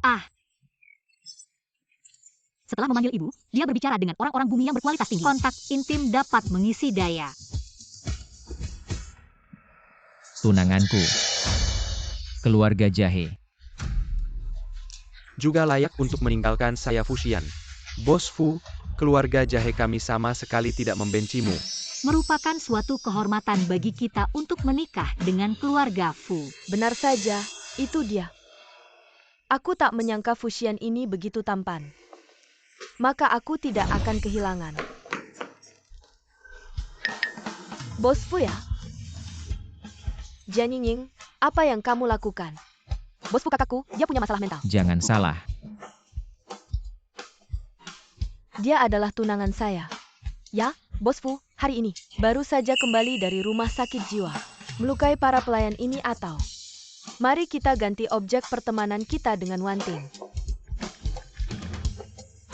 Ah. Setelah memanggil ibu, dia berbicara dengan orang-orang bumi yang berkualitas tinggi. Kontak intim dapat mengisi daya. Tunanganku. Keluarga jahe. Juga layak untuk meninggalkan saya Fuxian. Bos Fu, keluarga jahe kami sama sekali tidak membencimu. Merupakan suatu kehormatan bagi kita untuk menikah dengan keluarga Fu. Benar saja, itu dia. Aku tak menyangka Fuxian ini begitu tampan. Maka aku tidak akan kehilangan. Bos Fu ya? Jian Yingying, apa yang kamu lakukan? Bos Fu kakakku, dia punya masalah mental. Jangan salah. Dia adalah tunangan saya. Ya, Bos Fu, hari ini baru saja kembali dari rumah sakit jiwa. Melukai para pelayan ini atau... Mari kita ganti objek pertemanan kita dengan Wanting.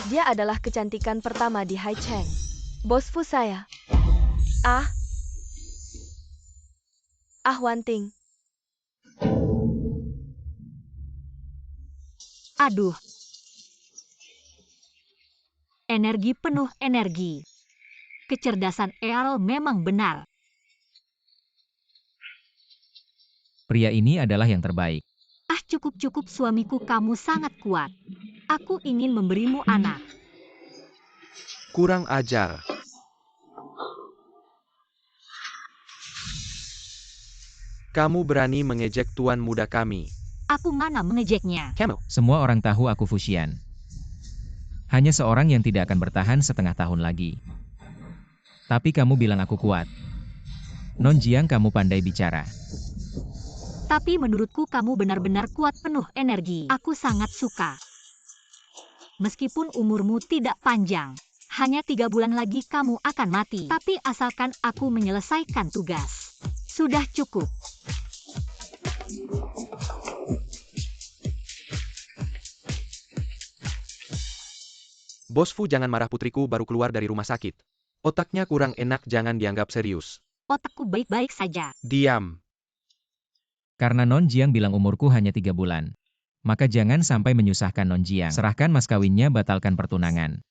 Dia adalah kecantikan pertama di Haicheng. Bos Fu saya. Ah, Wanting. Aduh. Energi penuh energi. Kecerdasan Earl memang benar. Pria ini adalah yang terbaik. Ah, cukup-cukup suamiku, kamu sangat kuat. Aku ingin memberimu anak. Kurang ajar. Kamu berani mengejek tuan muda kami. Aku mana mengejeknya? Kamu. Semua orang tahu aku Fuxian. Hanya seorang yang tidak akan bertahan setengah tahun lagi. Tapi kamu bilang aku kuat. Non Jiang, kamu pandai bicara. Tapi menurutku kamu benar-benar kuat, penuh energi. Aku sangat suka. Meskipun umurmu tidak panjang, hanya 3 bulan lagi kamu akan mati. Tapi asalkan aku menyelesaikan tugas, sudah cukup. Bos Fu, jangan marah, putriku baru keluar dari rumah sakit. Otaknya kurang enak, jangan dianggap serius. Otakku baik-baik saja. Diam. Karena Non Jiang bilang umurku hanya 3 bulan. Maka jangan sampai menyusahkan Non Jiang. Serahkan mas kawinnya, batalkan pertunangan.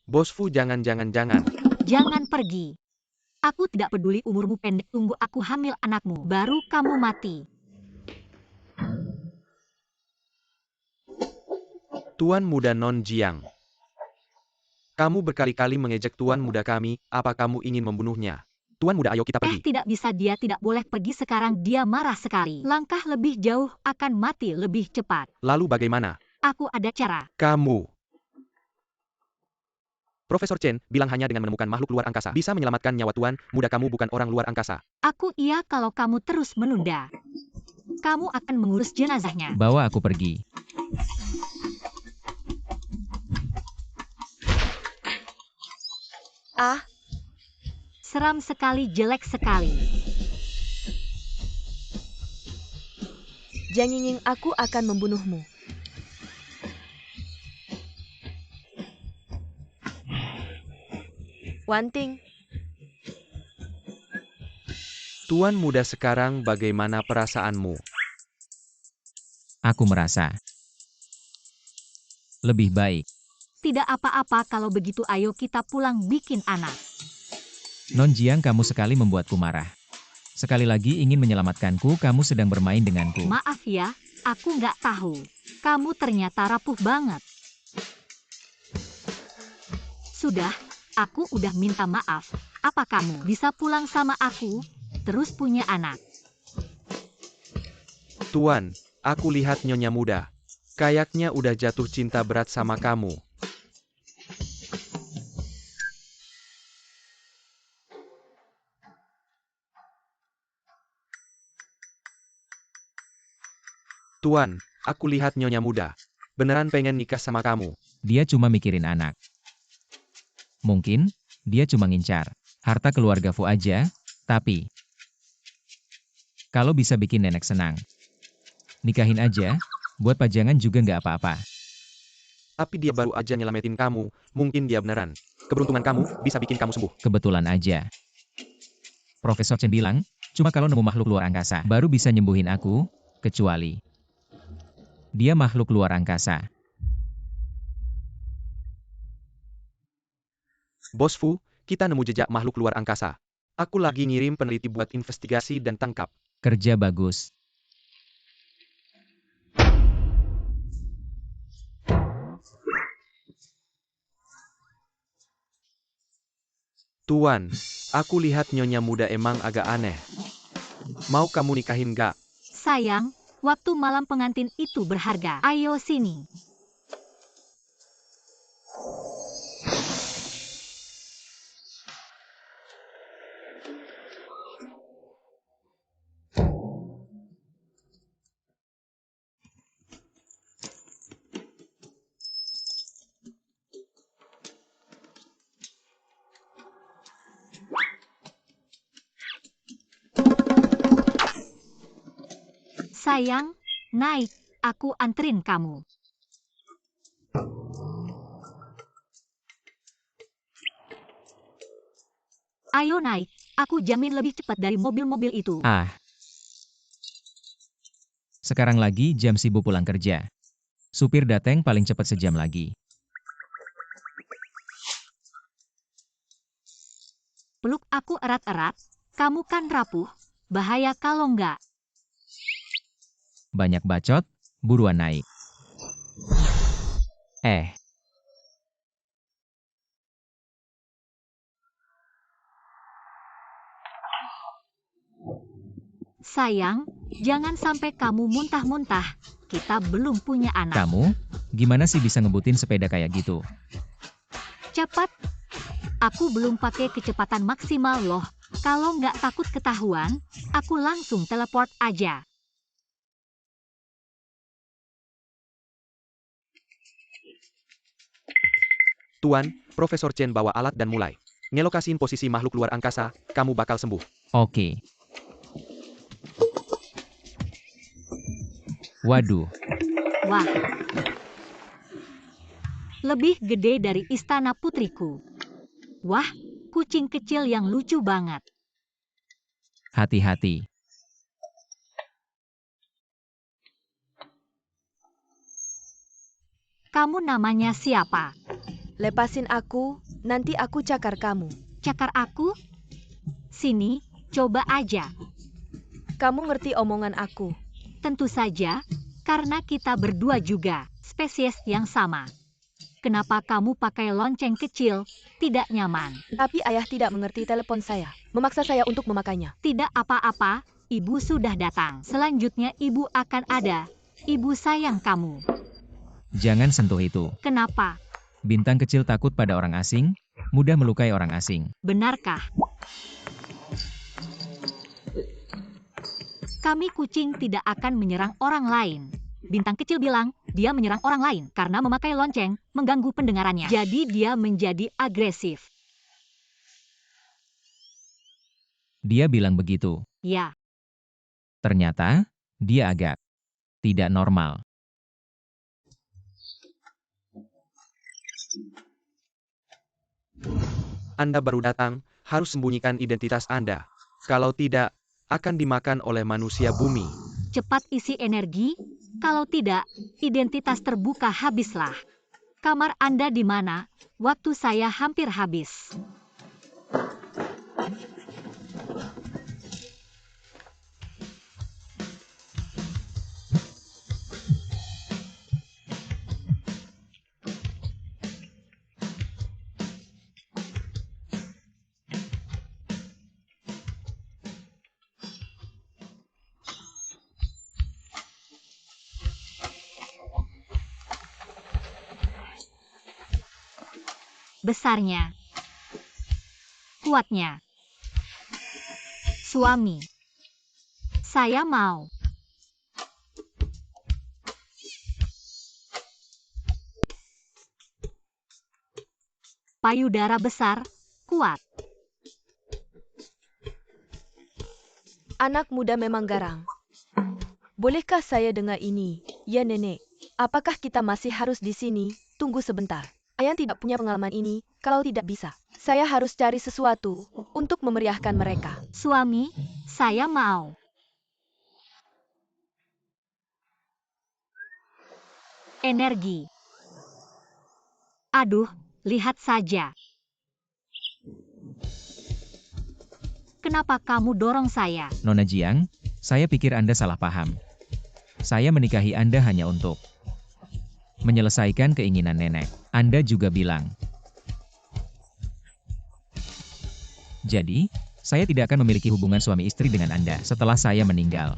Bos Fu, jangan. Jangan pergi. Aku tidak peduli umurmu pendek, tunggu aku hamil anakmu, baru kamu mati. Tuan muda Non Jiang. Kamu berkali-kali mengejek tuan muda kami, apa kamu ingin membunuhnya? Tuan muda, ayo kita pergi. Tidak bisa, dia tidak boleh pergi sekarang, dia marah sekali. Langkah lebih jauh akan mati lebih cepat. Lalu bagaimana? Aku ada cara. Kamu. Profesor Chen bilang hanya dengan menemukan makhluk luar angkasa bisa menyelamatkan nyawa tuan muda kamu, bukan orang luar angkasa. Aku iya, kalau kamu terus menunda, kamu akan mengurus jenazahnya. Bawa aku pergi. Ah, seram sekali, jelek sekali. Jian Yingying, aku akan membunuhmu. Wanting. Tuan muda, sekarang bagaimana perasaanmu? Aku merasa lebih baik. Tidak apa-apa kalau begitu, ayo kita pulang bikin anak. Non Jiang, kamu sekali membuatku marah. Sekali lagi ingin menyelamatkanku, kamu sedang bermain denganku. Maaf ya, aku nggak tahu. Kamu ternyata rapuh banget. Sudah, aku udah minta maaf. Apa kamu bisa pulang sama aku, terus punya anak? Tuan, aku lihat Nyonya muda. Kayaknya udah jatuh cinta berat sama kamu. Tuan, aku lihat Nyonya muda. Beneran pengen nikah sama kamu. Dia cuma mikirin anak. Mungkin, dia cuma ngincar harta keluarga Fu aja, tapi kalau bisa bikin nenek senang, nikahin aja, buat pajangan juga nggak apa-apa. Tapi dia baru aja nyelamatin kamu, mungkin dia beneran. Keberuntungan kamu bisa bikin kamu sembuh. Kebetulan aja. Profesor Chen bilang, cuma kalau nemu makhluk luar angkasa, baru bisa nyembuhin aku, kecuali Dia makhluk luar angkasa. Bos Fu, kita nemu jejak makhluk luar angkasa. Aku lagi ngirim peneliti buat investigasi dan tangkap. Kerja bagus. Tuan, aku lihat nyonya muda emang agak aneh. Mau kamu nikahin gak? Sayang, waktu malam pengantin itu berharga. Ayo sini. Sayang, naik. Aku anterin kamu. Ayo naik. Aku jamin lebih cepat dari mobil-mobil itu. Ah. Sekarang lagi jam sibuk pulang kerja. Supir dateng paling cepat sejam lagi. Peluk aku erat-erat. Kamu kan rapuh. Bahaya kalau enggak. Banyak bacot, buruan naik. Sayang, jangan sampai kamu muntah-muntah. Kita belum punya anak. Kamu, gimana sih bisa ngebutin sepeda kayak gitu? Cepat. Aku belum pakai kecepatan maksimal loh. Kalau nggak takut ketahuan, aku langsung teleport aja. Tuan, Profesor Chen bawa alat dan mulai ngelokasiin posisi makhluk luar angkasa, kamu bakal sembuh. Oke. Waduh, Wah. Lebih gede dari istana putriku. Wah, kucing kecil yang lucu banget. hati-hati. Kamu namanya siapa? Lepasin aku, nanti aku cakar kamu. Cakar aku? Sini, coba aja. Kamu ngerti omongan aku. Tentu saja, karena kita berdua juga spesies yang sama. Kenapa kamu pakai lonceng kecil? Tidak nyaman. Tapi ayah tidak mengerti telepon saya. Memaksa saya untuk memakainya. Tidak apa-apa, ibu sudah datang. Selanjutnya ibu akan ada. Ibu sayang kamu. Jangan sentuh itu. Kenapa? Bintang kecil takut pada orang asing, mudah melukai orang asing. Benarkah? Kami kucing tidak akan menyerang orang lain. Bintang kecil bilang, dia menyerang orang lain karena memakai lonceng, mengganggu pendengarannya. Jadi dia menjadi agresif. Dia bilang begitu. Ya, Ternyata, dia agak tidak normal. Anda baru datang, harus sembunyikan identitas Anda. Kalau tidak, akan dimakan oleh manusia bumi. cepat isi energi. Kalau tidak, identitas terbuka habislah. Kamar Anda di mana? Waktu saya hampir habis. Besarnya, kuatnya, suami, saya mau. Payudara besar, kuat. Anak muda memang garang. Bolehkah saya dengar ini? Ya nenek, apakah kita masih harus di sini? Tunggu sebentar. Ayah tidak punya pengalaman ini, kalau tidak bisa. Saya harus cari sesuatu untuk memeriahkan mereka. Suami, saya mau. energi. Aduh, lihat saja. Kenapa kamu dorong saya? Nona Jiang, saya pikir Anda salah paham. Saya menikahi Anda hanya untuk menyelesaikan keinginan nenek. Anda juga bilang. Jadi, saya tidak akan memiliki hubungan suami istri dengan Anda setelah saya meninggal.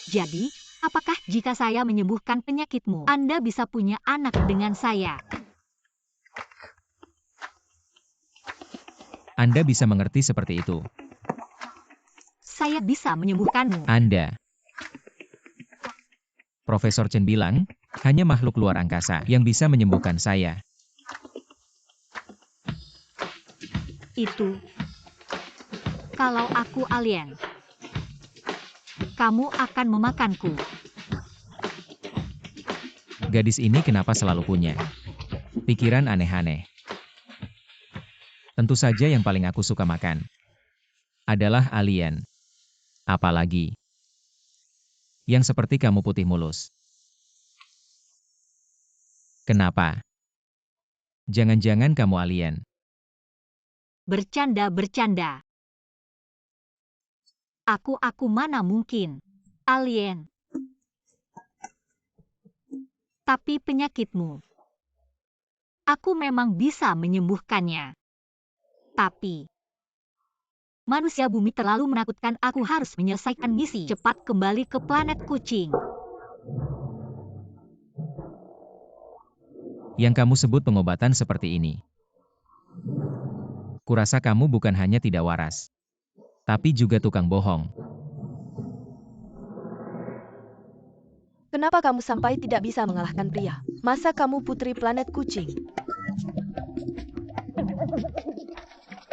Jadi, apakah jika saya menyembuhkan penyakitmu, Anda bisa punya anak dengan saya? Anda bisa mengerti seperti itu. Saya bisa menyembuhkanmu. Anda. Profesor Chen bilang, hanya makhluk luar angkasa yang bisa menyembuhkan saya. Itu. Kalau aku alien, kamu akan memakanku. Gadis ini kenapa selalu punya pikiran aneh-aneh? Tentu saja yang paling aku suka makan adalah alien. Apalagi yang seperti kamu putih mulus. Kenapa? Jangan-jangan kamu alien. Bercanda-bercanda. Aku mana mungkin alien. Tapi penyakitmu, aku memang bisa menyembuhkannya. Tapi manusia bumi terlalu menakutkan, aku harus menyelesaikan misi cepat kembali ke planet kucing. Yang kamu sebut pengobatan seperti ini. Kurasa kamu bukan hanya tidak waras, tapi juga tukang bohong. Kenapa kamu sampai tidak bisa mengalahkan pria? Masa kamu putri planet kucing?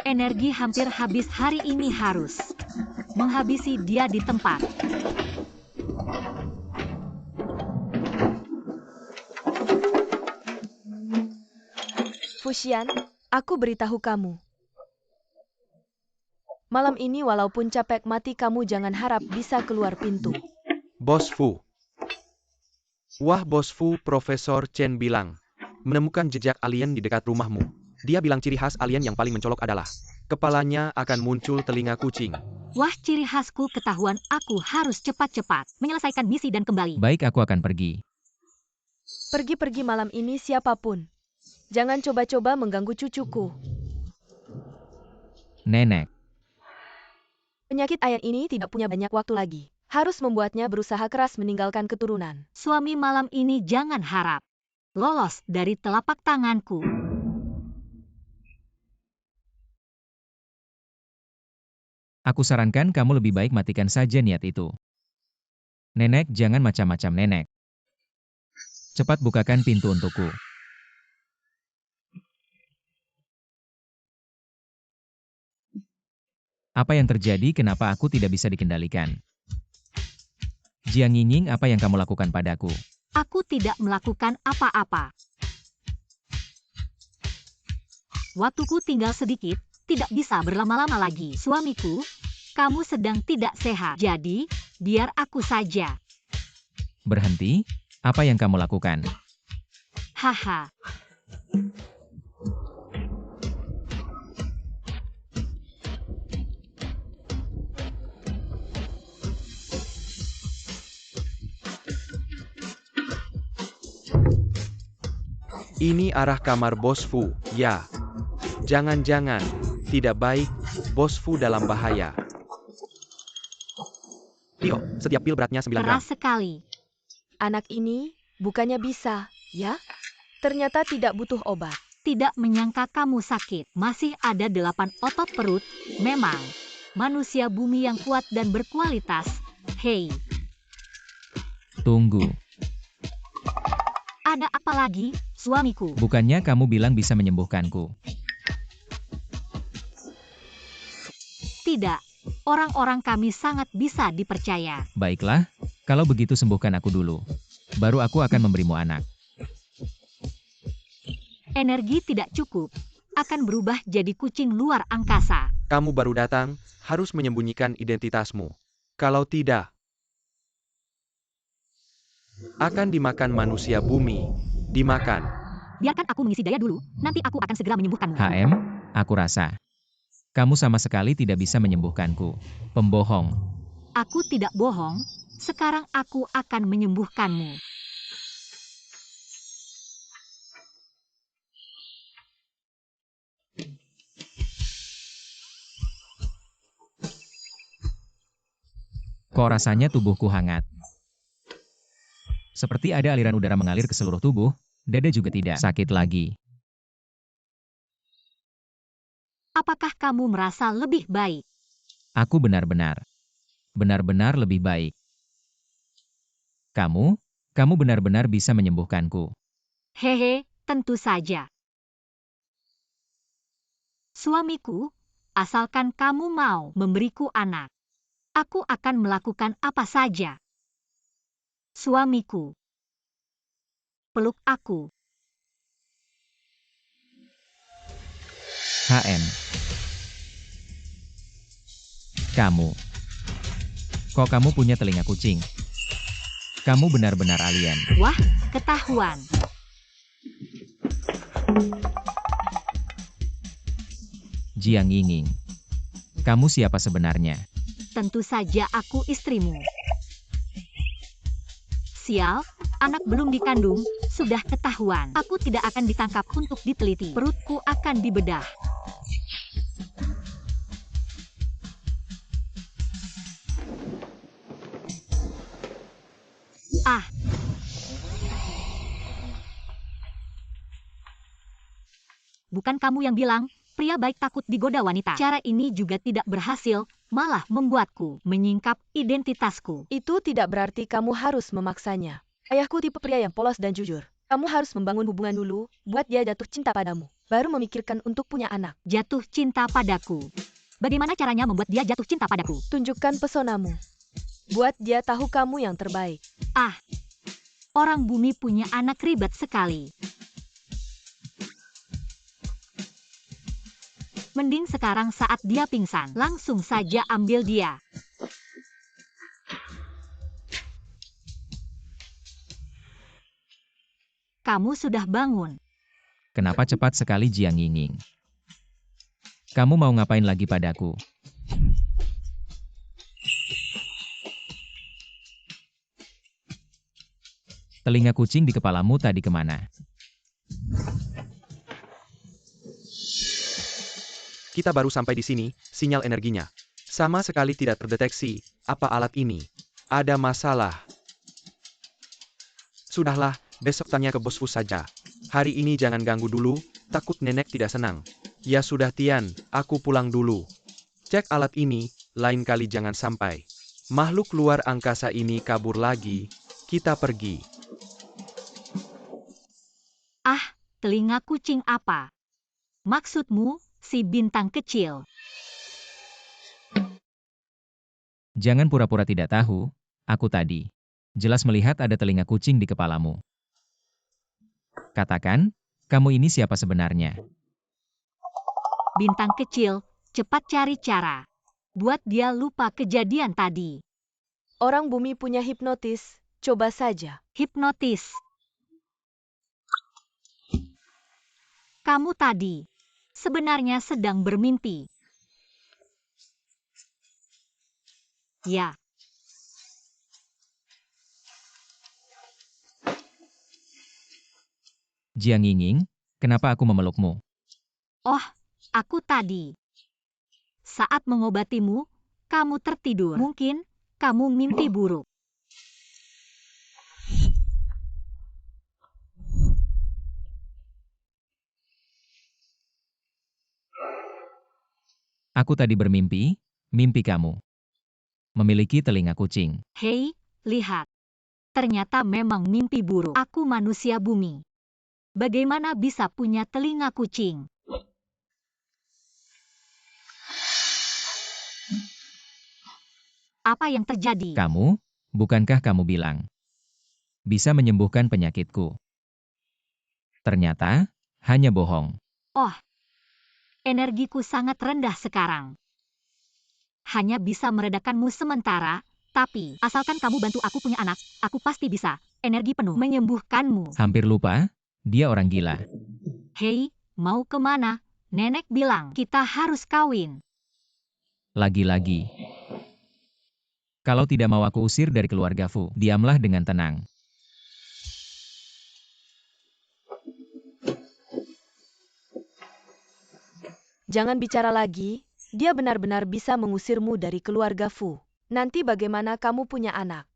Energi hampir habis hari ini, harus menghabisi dia di tempat. Fuxian, aku beritahu kamu. Malam ini walaupun capek mati kamu jangan harap bisa keluar pintu. Bos Fu. Wah Bos Fu, Profesor Chen bilang. Menemukan jejak alien di dekat rumahmu. Dia bilang ciri khas alien yang paling mencolok adalah kepalanya akan muncul telinga kucing. Wah, ciri khasku ketahuan, aku harus cepat-cepat menyelesaikan misi dan kembali. Baik, aku akan pergi. Pergi-pergi malam ini siapapun. Jangan coba-coba mengganggu cucuku. Nenek. Penyakit ayam ini tidak punya banyak waktu lagi. Harus membuatnya berusaha keras meninggalkan keturunan. Suami malam ini jangan harap lolos dari telapak tanganku. Aku sarankan kamu lebih baik matikan saja niat itu. Nenek, jangan macam-macam nenek. Cepat bukakan pintu untukku. Apa yang terjadi, kenapa aku tidak bisa dikendalikan? Jiang Yingying, apa yang kamu lakukan padaku? Aku tidak melakukan apa-apa. Waktuku tinggal sedikit, tidak bisa berlama-lama lagi. Suamiku, kamu sedang tidak sehat, jadi biar aku saja. Berhenti? Apa yang kamu lakukan? Haha. Ini arah kamar Bos Fu, ya. Jangan-jangan, tidak baik, Bos Fu dalam bahaya. Tio, setiap pil beratnya 9 gram. Keras sekali. Anak ini bukannya bisa, ya? Ternyata tidak butuh obat. Tidak menyangka kamu sakit. Masih ada 8 otot perut. Memang manusia bumi yang kuat dan berkualitas. Hei, Tunggu. ada apa lagi, suamiku? Bukannya kamu bilang bisa menyembuhkanku? Tidak. Orang-orang kami sangat bisa dipercaya. Baiklah, kalau begitu sembuhkan aku dulu. Baru aku akan memberimu anak. Energi tidak cukup. Akan berubah jadi kucing luar angkasa. Kamu baru datang, harus menyembunyikan identitasmu. Kalau tidak, Akan dimakan manusia bumi. Dimakan. Biarkan aku mengisi daya dulu, nanti aku akan segera menyembuhkanmu. HM, aku rasa. Kamu sama sekali tidak bisa menyembuhkanku. Pembohong. Aku tidak bohong, sekarang aku akan menyembuhkanmu. Kok rasanya tubuhku hangat? Seperti ada aliran udara mengalir ke seluruh tubuh, dada juga tidak sakit lagi. Apakah kamu merasa lebih baik? Aku benar-benar lebih baik. Kamu benar-benar bisa menyembuhkanku. Hehe, tentu saja. Suamiku, asalkan kamu mau memberiku anak, aku akan melakukan apa saja. Suamiku, peluk aku. HM. Kok kamu punya telinga kucing? Kamu benar-benar alien. Wah, ketahuan. Jiang Yinging. Kamu siapa sebenarnya? Tentu saja aku istrimu. Sial, anak belum dikandung, sudah ketahuan. Aku tidak akan ditangkap untuk diteliti. Perutku akan dibedah. Ah. Bukan kamu yang bilang, pria baik takut digoda wanita. Cara ini juga tidak berhasil, malah membuatku menyingkap identitasku. Itu tidak berarti kamu harus memaksanya. Ayahku tipe pria yang polos dan jujur. Kamu harus membangun hubungan dulu, buat dia jatuh cinta padamu. Baru memikirkan untuk punya anak. Jatuh cinta padaku. Bagaimana caranya membuat dia jatuh cinta padaku? Tunjukkan pesonamu. Buat dia tahu kamu yang terbaik. Ah, orang bumi punya anak ribet sekali. Mending sekarang saat dia pingsan, langsung saja ambil dia. Kamu sudah bangun. Kenapa cepat sekali Jiang Yinging? Kamu mau ngapain lagi padaku? Telinga kucing di kepalamu tadi kemana? Kita baru sampai di sini, sinyal energinya sama sekali tidak terdeteksi. Apa alat ini? Ada masalah. Sudahlah, besok tanya ke Bos Fu saja. Hari ini jangan ganggu dulu, takut nenek tidak senang. Ya sudah Tian, aku pulang dulu. Cek alat ini, lain kali jangan sampai makhluk luar angkasa ini kabur lagi. Kita pergi. Ah, telinga kucing apa? Maksudmu, si bintang kecil? Jangan pura-pura tidak tahu, aku tadi jelas melihat ada telinga kucing di kepalamu. Katakan, kamu ini siapa sebenarnya? Bintang kecil, cepat cari cara. Buat dia lupa kejadian tadi. Orang bumi punya hipnotis, coba saja. Hipnotis. Kamu tadi sebenarnya sedang bermimpi. Ya. Jiang Yinging, kenapa aku memelukmu? Oh, aku tadi. Saat mengobatimu, kamu tertidur. Mungkin kamu mimpi buruk. Aku tadi bermimpi, mimpi kamu memiliki telinga kucing. Hei, lihat. Ternyata memang mimpi buruk. Aku manusia bumi. Bagaimana bisa punya telinga kucing? Apa yang terjadi? Kamu, bukankah kamu bilang bisa menyembuhkan penyakitku? Ternyata, hanya bohong. Oh, energiku sangat rendah sekarang. Hanya bisa meredakanmu sementara, tapi asalkan kamu bantu aku punya anak, aku pasti bisa. energi penuh menyembuhkanmu. Hampir lupa, dia orang gila. Hei, mau kemana? Nenek bilang kita harus kawin. Lagi-lagi. Kalau tidak mau aku usir dari keluarga Fu, diamlah dengan tenang. Jangan bicara lagi, dia benar-benar bisa mengusirmu dari keluarga Fu. Nanti bagaimana kamu punya anak?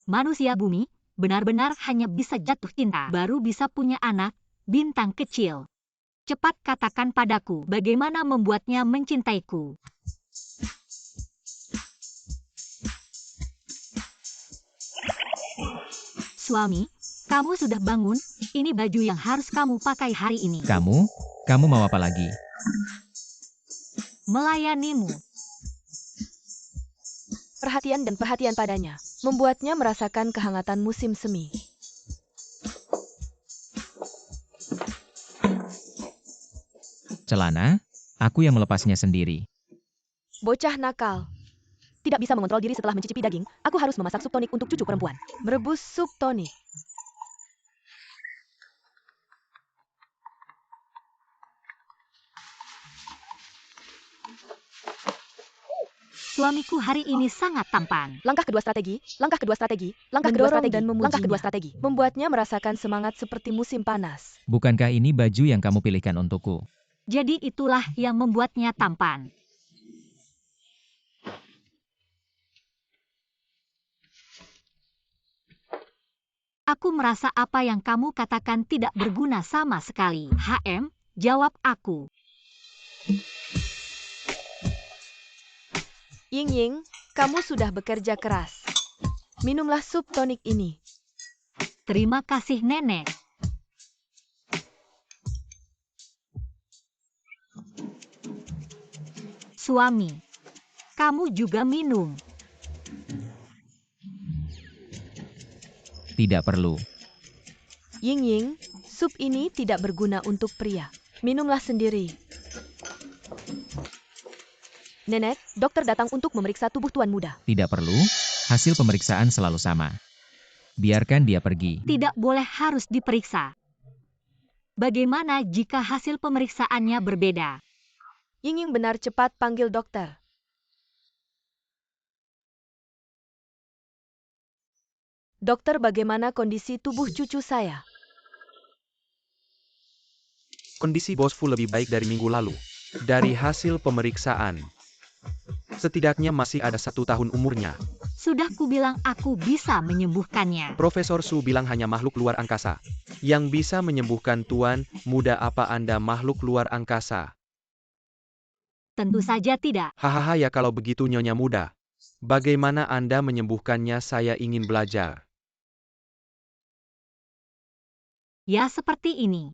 Manusia bumi, benar-benar hanya bisa jatuh cinta, baru bisa punya anak, bintang kecil. Cepat katakan padaku, bagaimana membuatnya mencintaiku. Suami, kamu sudah bangun, ini baju yang harus kamu pakai hari ini. Kamu mau apa lagi? Melayanimu. Perhatian dan perhatian padanya, membuatnya merasakan kehangatan musim semi. Celana? Aku yang melepasnya sendiri. Bocah nakal. Tidak bisa mengontrol diri setelah mencicipi daging, aku harus memasak sup tonik untuk cucu perempuan. Merebus sup tonik. Suamiku hari ini sangat tampan. Langkah kedua strategi, langkah kedua strategi, langkah kedua Mendorong strategi, dan memujinya. langkah kedua strategi. Membuatnya merasakan semangat seperti musim panas. Bukankah ini baju yang kamu pilihkan untukku? Jadi itulah yang membuatnya tampan. Aku merasa apa yang kamu katakan tidak berguna sama sekali. HM, jawab aku. Ying, kamu sudah bekerja keras. Minumlah sup tonik ini. Terima kasih nenek. Suami, kamu juga minum. Tidak perlu. Ying, sup ini tidak berguna untuk pria. Minumlah sendiri. Nenek, dokter datang untuk memeriksa tubuh tuan muda. Tidak perlu, hasil pemeriksaan selalu sama. Biarkan dia pergi. Tidak boleh harus diperiksa. Bagaimana jika hasil pemeriksaannya berbeda? Ying benar, cepat panggil dokter. Dokter, bagaimana kondisi tubuh cucu saya? Kondisi Bos Fu lebih baik dari minggu lalu. Dari hasil pemeriksaan, setidaknya masih ada 1 tahun umurnya. Sudah kubilang aku bisa menyembuhkannya. Profesor Su bilang hanya makhluk luar angkasa yang bisa menyembuhkan tuan muda. Apa Anda makhluk luar angkasa? Tentu saja tidak. Hahaha, ya kalau begitu Nyonya muda. Bagaimana Anda menyembuhkannya? Saya ingin belajar. Ya seperti ini.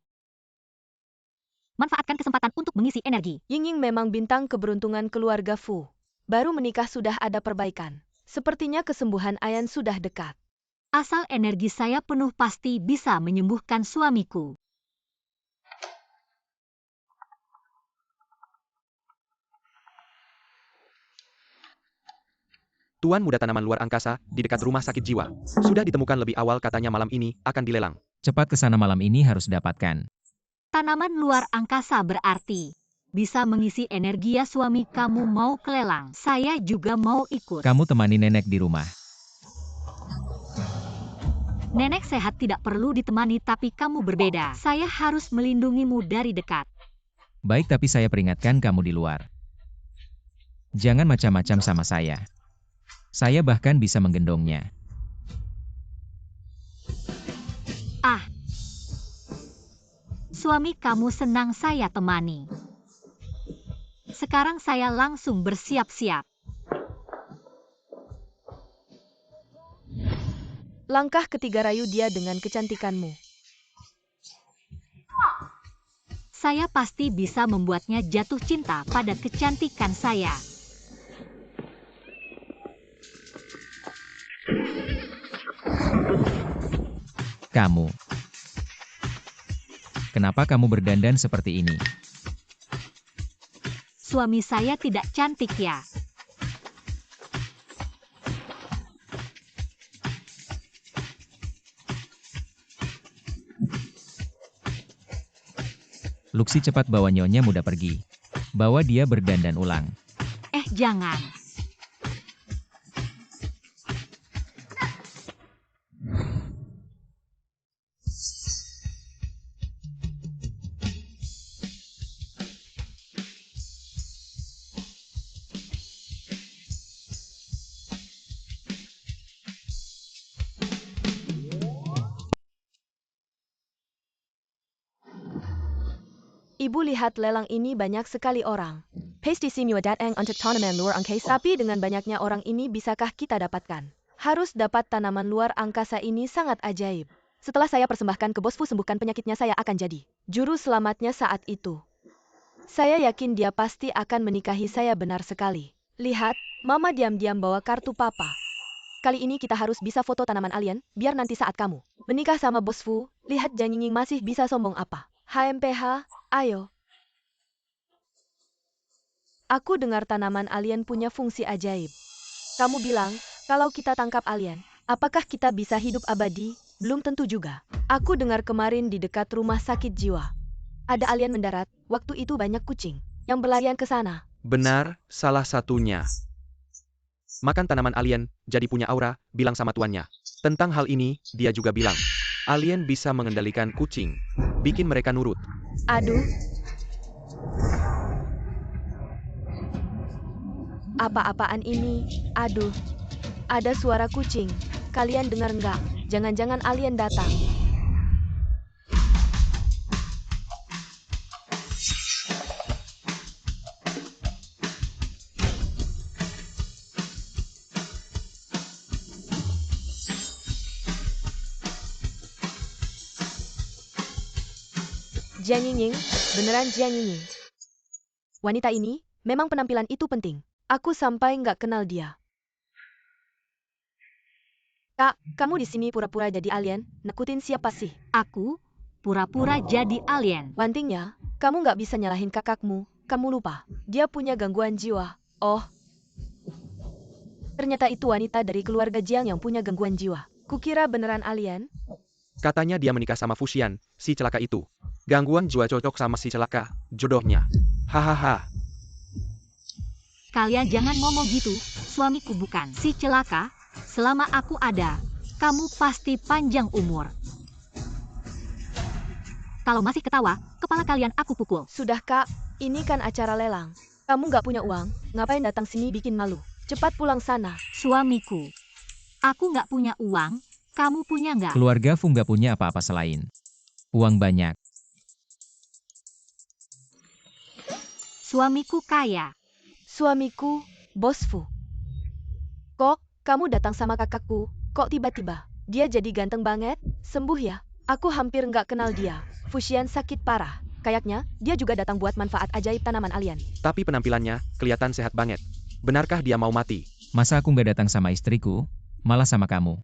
Manfaatkan kesempatan untuk mengisi energi. Ying memang bintang keberuntungan keluarga Fu. Baru menikah sudah ada perbaikan. Sepertinya kesembuhan Ayan sudah dekat. Asal energi saya penuh pasti bisa menyembuhkan suamiku. Tuan muda tanaman luar angkasa di dekat rumah sakit jiwa. Sudah ditemukan lebih awal, katanya malam ini akan dilelang. Cepat ke sana, malam ini harus dapatkan. Tanaman luar angkasa berarti bisa mengisi energi. Ya suami kamu mau kelelang, saya juga mau ikut. Kamu temani nenek di rumah. Nenek sehat tidak perlu ditemani, tapi kamu berbeda. Saya harus melindungimu dari dekat. Baik, tapi saya peringatkan kamu di luar. Jangan macam-macam sama saya. Saya bahkan bisa menggendongnya. Ah, suami kamu senang saya temani. Sekarang saya langsung bersiap-siap. Langkah ketiga, rayu dia dengan kecantikanmu. Saya pasti bisa membuatnya jatuh cinta pada kecantikan saya. Kamu. Kenapa kamu berdandan seperti ini? Suami saya tidak cantik ya? Luxi cepat bawa Nyonya Muda pergi. Bawa dia berdandan ulang. Jangan. Ibu lihat lelang ini banyak sekali orang. Pasti semua datang untuk tanaman luar angkasa. Tapi dengan banyaknya orang ini bisakah kita dapatkan? Harus dapat tanaman luar angkasa ini sangat ajaib. Setelah saya persembahkan ke Bos Fu sembuhkan penyakitnya saya akan jadi juru selamatnya saat itu. Saya yakin dia pasti akan menikahi saya benar sekali. Lihat, Mama diam-diam bawa kartu papa. Kali ini kita harus bisa foto tanaman alien, biar nanti saat kamu menikah sama Bos Fu, lihat Jiang Yingning masih bisa sombong apa. HMPH, ayo. Aku dengar tanaman alien punya fungsi ajaib. Kamu bilang, kalau kita tangkap alien, apakah kita bisa hidup abadi? Belum tentu juga. Aku dengar kemarin di dekat rumah sakit jiwa. Ada alien mendarat, waktu itu banyak kucing yang berlarian ke sana. Benar, salah satunya. Makan tanaman alien, jadi punya aura, bilang sama tuannya. Tentang hal ini, dia juga bilang, alien bisa mengendalikan kucing, bikin mereka nurut. Aduh. Apa-apaan ini? Aduh. Ada suara kucing. Kalian dengar nggak? Jangan-jangan alien datang. Jiang Yingning, beneran Jiang Yingning. Wanita ini, memang penampilan itu penting. Aku sampai nggak kenal dia. Kak, kamu di sini pura-pura jadi alien, nakutin siapa sih? Aku pura-pura jadi alien. Wantingnya, kamu nggak bisa nyalahin kakakmu, kamu lupa. Dia punya gangguan jiwa. Oh. Ternyata itu wanita dari keluarga Jiang yang punya gangguan jiwa. Kukira beneran alien. Katanya dia menikah sama Fuxian, si celaka itu. Gangguan jiwa cocok sama si celaka, jodohnya. Hahaha. Kalian jangan ngomong gitu, suamiku bukan si celaka. Selama aku ada, kamu pasti panjang umur. Kalau masih ketawa, kepala kalian aku pukul. Sudah Kak, ini kan acara lelang. Kamu nggak punya uang, ngapain datang sini bikin malu? Cepat pulang sana. Suamiku, aku nggak punya uang, kamu punya nggak? Keluarga Fu nggak punya apa-apa selain uang banyak. Suamiku kaya. Suamiku, Bos Fu. Kok, kamu datang sama kakakku, kok tiba-tiba? Dia jadi ganteng banget, sembuh ya? Aku hampir nggak kenal dia. Fuxian sakit parah. Kayaknya, dia juga datang buat manfaat ajaib tanaman alien. Tapi penampilannya, kelihatan sehat banget. Benarkah dia mau mati? Masa aku nggak datang sama istriku, malah sama kamu?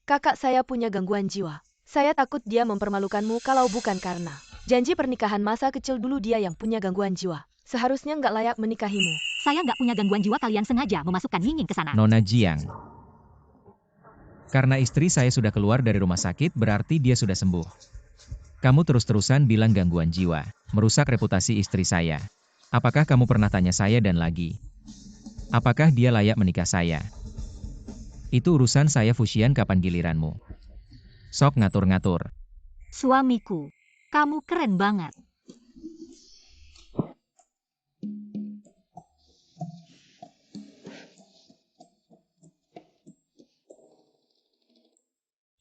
Kakak saya punya gangguan jiwa. Saya takut dia mempermalukanmu kalau bukan karena janji pernikahan masa kecil dulu dia yang punya gangguan jiwa. Seharusnya nggak layak menikahimu. Saya nggak punya gangguan jiwa, kalian sengaja memasukkan Yingning ke sana. Nona Jiang. Karena istri saya sudah keluar dari rumah sakit berarti dia sudah sembuh. Kamu terus-terusan bilang gangguan jiwa, merusak reputasi istri saya. Apakah kamu pernah tanya saya dan lagi? Apakah dia layak menikah saya? Itu urusan saya Fuxian, kapan giliranmu? Sok ngatur-ngatur. Suamiku, kamu keren banget.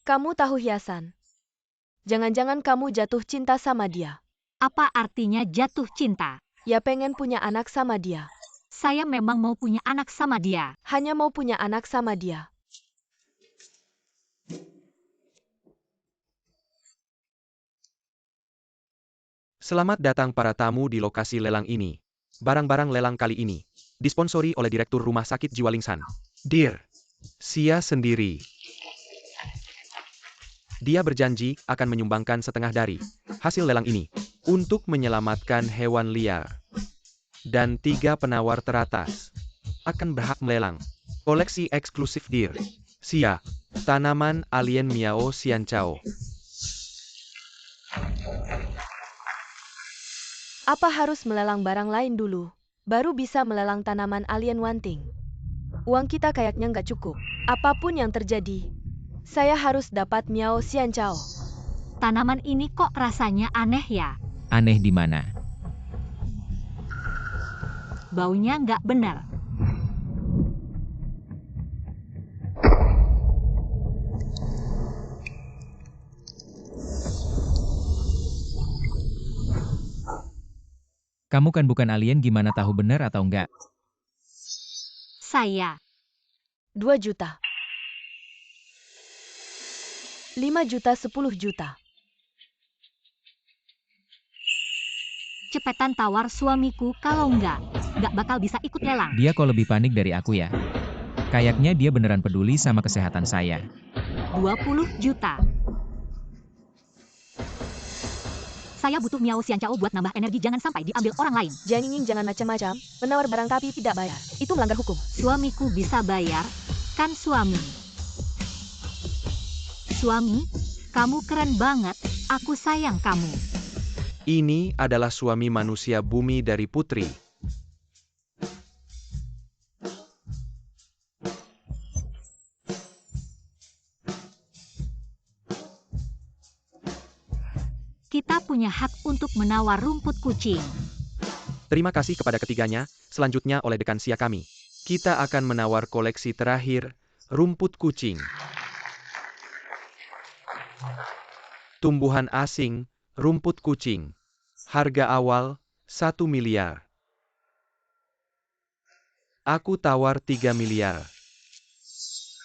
Kamu tahu hiasan. Jangan-jangan kamu jatuh cinta sama dia. Apa artinya jatuh cinta? Ya pengen punya anak sama dia. Saya memang mau punya anak sama dia. Hanya mau punya anak sama dia. Selamat datang para tamu di lokasi lelang ini. Barang-barang lelang kali ini disponsori oleh Direktur Rumah Sakit Jiwa Lingsan. Dear, Sia sendiri. Dia berjanji akan menyumbangkan setengah dari hasil lelang ini untuk menyelamatkan hewan liar. Dan 3 penawar teratas akan berhak melelang koleksi eksklusif Dear Sia, tanaman alien Miao Xianchao. Apa harus melelang barang lain dulu, baru bisa melelang tanaman alien Wanting? Uang kita kayaknya nggak cukup. Apapun yang terjadi, saya harus dapat Miao Xianchao. Tanaman ini kok rasanya aneh ya? Aneh di mana? Baunya nggak benar. Kamu kan bukan alien, gimana tahu benar atau enggak? Saya. 2 juta. 5 juta, 10 juta. Cepetan tawar suamiku, kalau nggak bakal bisa ikut lelang. Dia kok lebih panik dari aku ya? Kayaknya dia beneran peduli sama kesehatan saya. 20 juta. Saya butuh Miao Xianchao buat nambah energi, jangan sampai diambil orang lain. Jiang Ying jangan macam-macam, menawar barang tapi tidak bayar. Itu melanggar hukum. Suamiku bisa bayar, kan suami? Suami, kamu keren banget, aku sayang kamu. Ini adalah suami manusia bumi dari Putri. Kita punya hak untuk menawar rumput kucing. Terima kasih kepada ketiganya, selanjutnya oleh dekan Sia kami. Kita akan menawar koleksi terakhir, rumput kucing. Tumbuhan asing, rumput kucing. Harga awal, 1 miliar. Aku tawar 3 miliar.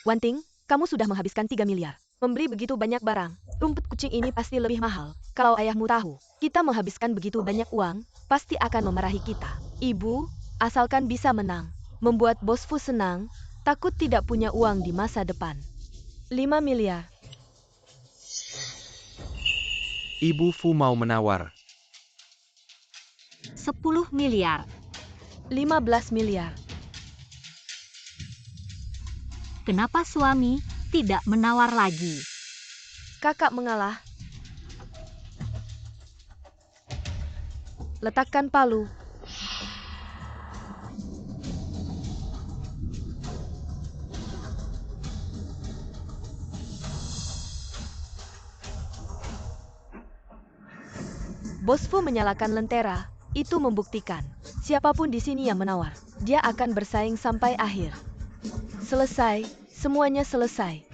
Wanting, kamu sudah menghabiskan 3 miliar. Membeli begitu banyak barang, rumput kucing ini pasti lebih mahal. Kalau ayahmu tahu, kita menghabiskan begitu banyak uang, pasti akan memarahi kita. Ibu, asalkan bisa menang, membuat Bos Fu senang, takut tidak punya uang di masa depan. 5 miliar. Ibu Fu mau menawar. 10 miliar. 15 miliar. Kenapa suami tidak menawar lagi? Kakak mengalah. Letakkan palu. Bos Fu menyalakan lentera. Itu membuktikan, siapapun di sini yang menawar, dia akan bersaing sampai akhir. Selesai, semuanya selesai.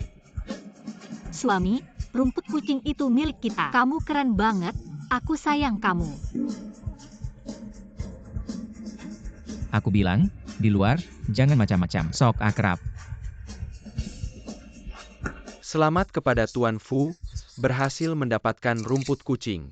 Suami, rumput kucing itu milik kita. Kamu keren banget, aku sayang kamu. Aku bilang, di luar, jangan macam-macam, sok akrab. Selamat kepada Tuan Fu, berhasil mendapatkan rumput kucing.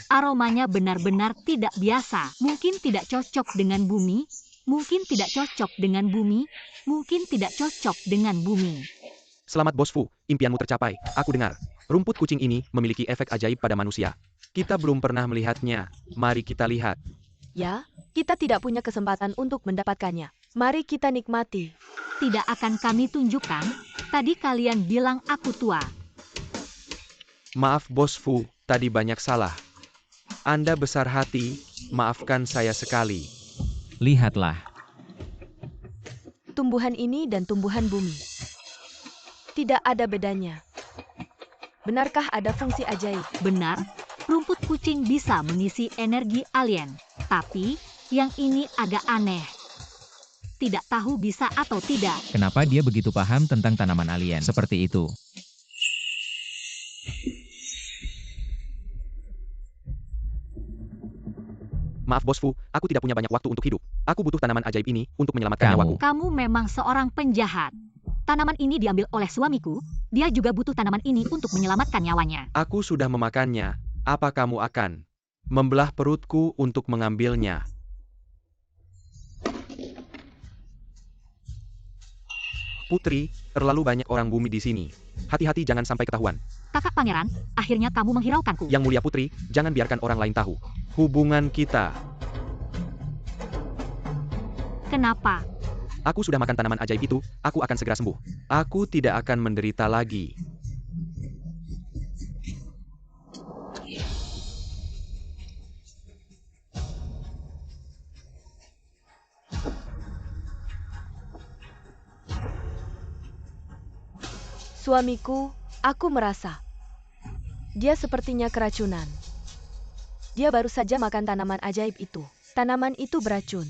Aromanya benar-benar tidak biasa. Mungkin tidak cocok dengan bumi, mungkin tidak cocok dengan bumi, mungkin tidak cocok dengan bumi. Selamat Bos Fu, impianmu tercapai. Aku dengar, rumput kucing ini memiliki efek ajaib pada manusia. Kita belum pernah melihatnya, mari kita lihat. Ya, kita tidak punya kesempatan untuk mendapatkannya. Mari kita nikmati. Tidak akan kami tunjukkan, tadi kalian bilang aku tua. Maaf Bos Fu, tadi banyak salah. Anda besar hati, maafkan saya sekali. Lihatlah. Tumbuhan ini dan tumbuhan bumi. Tidak ada bedanya. Benarkah ada fungsi ajaib? Benar, rumput kucing bisa mengisi energi alien. Tapi, yang ini agak aneh. Tidak tahu bisa atau tidak. Kenapa dia begitu paham tentang tanaman alien seperti itu? Maaf Bos Fu, aku tidak punya banyak waktu untuk hidup. Aku butuh tanaman ajaib ini untuk menyelamatkan nyawaku. Kamu memang seorang penjahat. Tanaman ini diambil oleh suamiku, dia juga butuh tanaman ini untuk menyelamatkan nyawanya. Aku sudah memakannya, apa kamu akan membelah perutku untuk mengambilnya? Putri, terlalu banyak orang bumi di sini. Hati-hati jangan sampai ketahuan. Kakak pangeran, akhirnya kamu menghiraukanku. Yang Mulia Putri, jangan biarkan orang lain tahu hubungan kita. Kenapa? Aku sudah makan tanaman ajaib itu, aku akan segera sembuh. Aku tidak akan menderita lagi. Suamiku, aku merasa dia sepertinya keracunan. Dia baru saja makan tanaman ajaib itu. Tanaman itu beracun.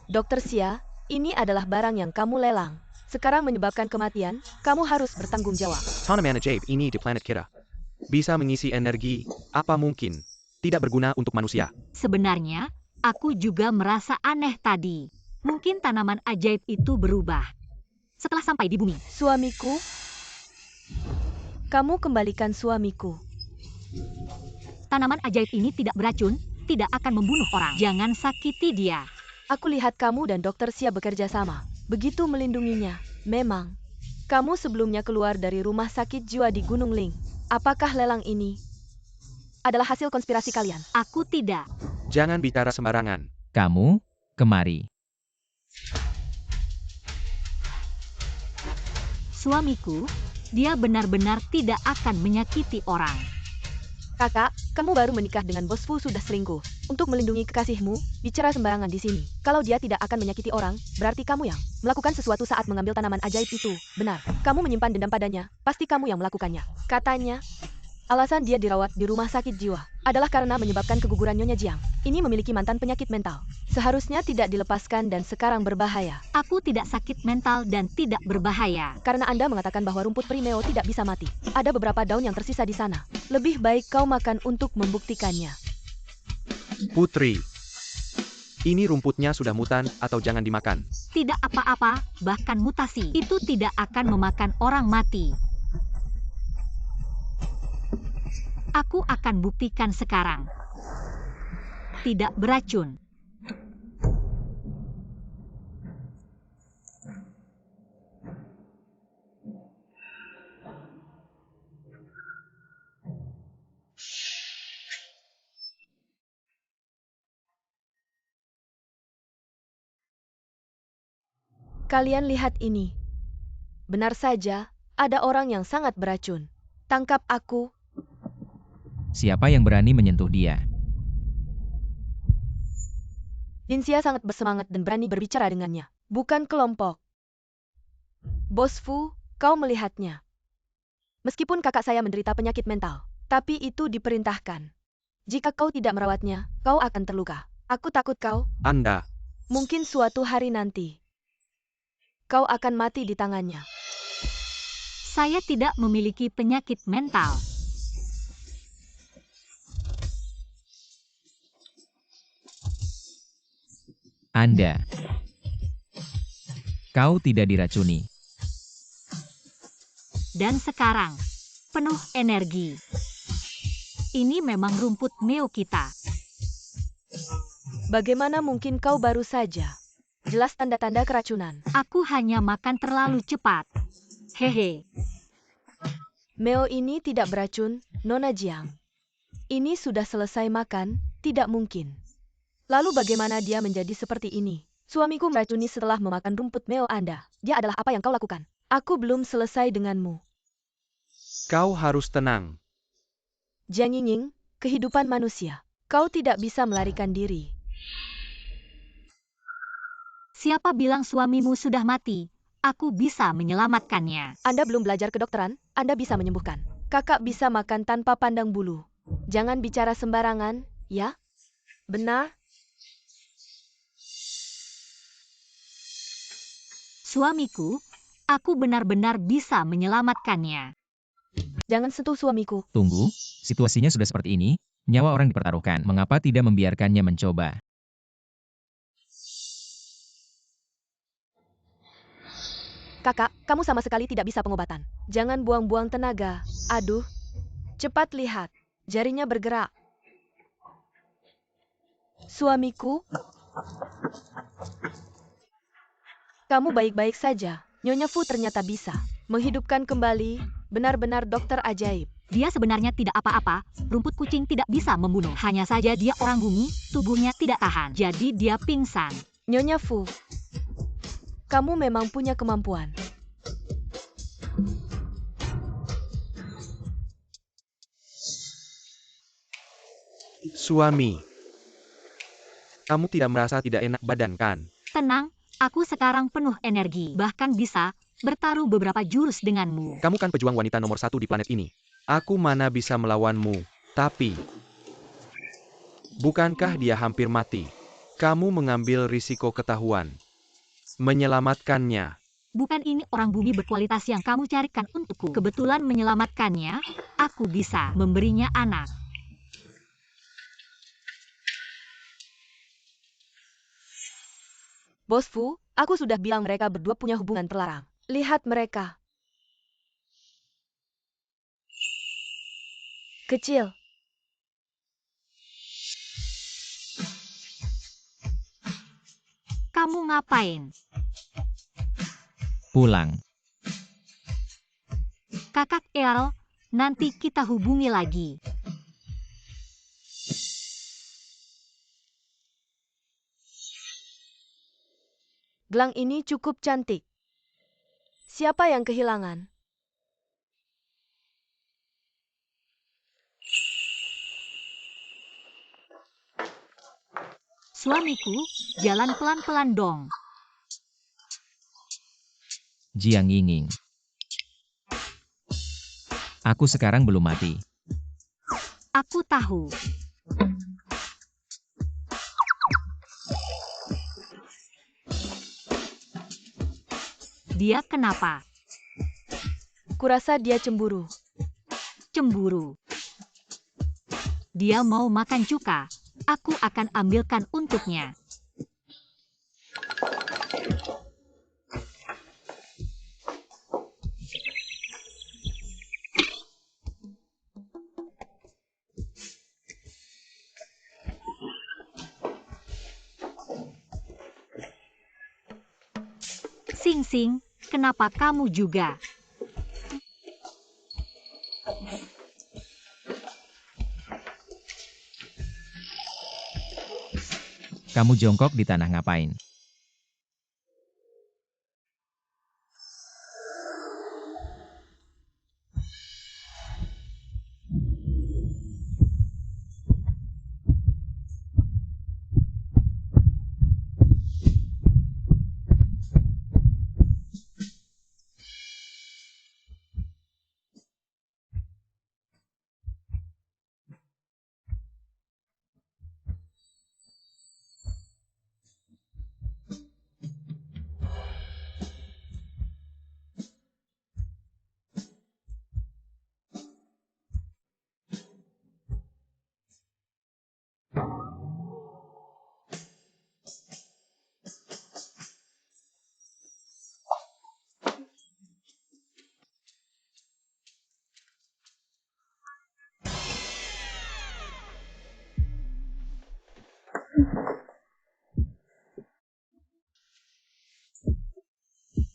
Dokter Xia, ini adalah barang yang kamu lelang. Sekarang menyebabkan kematian, kamu harus bertanggung jawab. Tanaman ajaib ini di planet kita bisa mengisi energi, apa mungkin tidak berguna untuk manusia. Sebenarnya, aku juga merasa aneh tadi. Mungkin tanaman ajaib itu berubah setelah sampai di bumi. Suamiku, kamu kembalikan suamiku. Tanaman ajaib ini tidak beracun, tidak akan membunuh orang. Jangan sakiti dia. Aku lihat kamu dan Dokter Xia bekerja sama. Begitu melindunginya. Memang, kamu sebelumnya keluar dari rumah sakit jiwa di Gunung Ling. Apakah lelang ini adalah hasil konspirasi kalian? Aku tidak. Jangan bicara sembarangan. Kamu, kemari. Suamiku, dia benar-benar tidak akan menyakiti orang. Kakak, kamu baru menikah dengan bos Fu sudah selingkuh. Untuk melindungi kekasihmu, bicara sembarangan di sini. Kalau dia tidak akan menyakiti orang, berarti kamu yang melakukan sesuatu saat mengambil tanaman ajaib itu. Benar, kamu menyimpan dendam padanya, pasti kamu yang melakukannya. Katanya, alasan dia dirawat di rumah sakit jiwa adalah karena menyebabkan keguguran Nyonya Jiang. Ini memiliki mantan penyakit mental. Seharusnya tidak dilepaskan dan sekarang berbahaya. Aku tidak sakit mental dan tidak berbahaya. Karena Anda mengatakan bahwa rumput primeo tidak bisa mati. Ada beberapa daun yang tersisa di sana. Lebih baik kau makan untuk membuktikannya. Putri, ini rumputnya sudah mutan atau jangan dimakan. Tidak apa-apa, bahkan mutasi. Itu tidak akan memakan orang mati. Aku akan buktikan sekarang. Tidak beracun. Kalian lihat ini. Benar saja, ada orang yang sangat beracun. Tangkap aku. Siapa yang berani menyentuh dia? Jinxia sangat bersemangat dan berani berbicara dengannya. Bukan kelompok. Bos Fu, kau melihatnya. Meskipun kakak saya menderita penyakit mental, tapi itu diperintahkan. Jika kau tidak merawatnya, kau akan terluka. Aku takut kau. Anda, Mungkin suatu hari nanti, kau akan mati di tangannya. Saya tidak memiliki penyakit mental. Anda. Kau tidak diracuni. Dan sekarang, penuh energi. Ini memang rumput neo kita. Bagaimana mungkin kau baru saja? Jelas tanda-tanda keracunan. Aku hanya makan terlalu cepat. Hehe. Meo ini tidak beracun, Nona Jiang. Ini sudah selesai makan, tidak mungkin. Lalu bagaimana dia menjadi seperti ini? Suamiku meracuni setelah memakan rumput Meo Anda. Dia adalah apa yang kau lakukan? Aku belum selesai denganmu. kau harus tenang. Jiang Yingning, kehidupan manusia. Kau tidak bisa melarikan diri. Siapa bilang suamimu sudah mati? Aku bisa menyelamatkannya. Anda belum belajar kedokteran, Anda bisa menyembuhkan. Kakak bisa makan tanpa pandang bulu. Jangan bicara sembarangan, ya? Benar? Suamiku, aku benar-benar bisa menyelamatkannya. Jangan sentuh suamiku. Tunggu, situasinya sudah seperti ini, nyawa orang dipertaruhkan. Mengapa tidak membiarkannya mencoba? Kakak, kamu sama sekali tidak bisa pengobatan. Jangan buang-buang tenaga. Aduh, cepat lihat. Jarinya bergerak. Suamiku, kamu baik-baik saja. Nyonya Fu ternyata bisa. menghidupkan kembali, benar-benar dokter ajaib. Dia sebenarnya tidak apa-apa, rumput kucing tidak bisa membunuh. Hanya saja dia orang bumi, tubuhnya tidak tahan. Jadi dia pingsan. Nyonya Fu, kamu memang punya kemampuan. Suami, kamu tidak merasa tidak enak badan kan? Tenang, aku sekarang penuh energi. Bahkan bisa bertaruh beberapa jurus denganmu. Kamu kan pejuang wanita nomor 1 di planet ini. Aku mana bisa melawanmu, tapi... Bukankah dia hampir mati? Kamu mengambil risiko ketahuan. Menyelamatkannya. Bukan ini orang bumi berkualitas yang kamu carikan untukku. Kebetulan menyelamatkannya, aku bisa memberinya anak. Bos Fu, aku sudah bilang mereka berdua punya hubungan terlarang. Lihat mereka. Kecil. Kamu ngapain? Pulang. Kakak Earl, nanti kita hubungi lagi. Gelang ini cukup cantik. Siapa yang kehilangan? Suamiku, jalan pelan-pelan dong. Jiang Yinging. Aku sekarang belum mati. Aku tahu. Dia kenapa? Kurasa dia cemburu. Cemburu. Dia mau makan cuka. Aku akan ambilkan untuknya. Sing-sing, kenapa kamu juga? Kamu jongkok di tanah ngapain?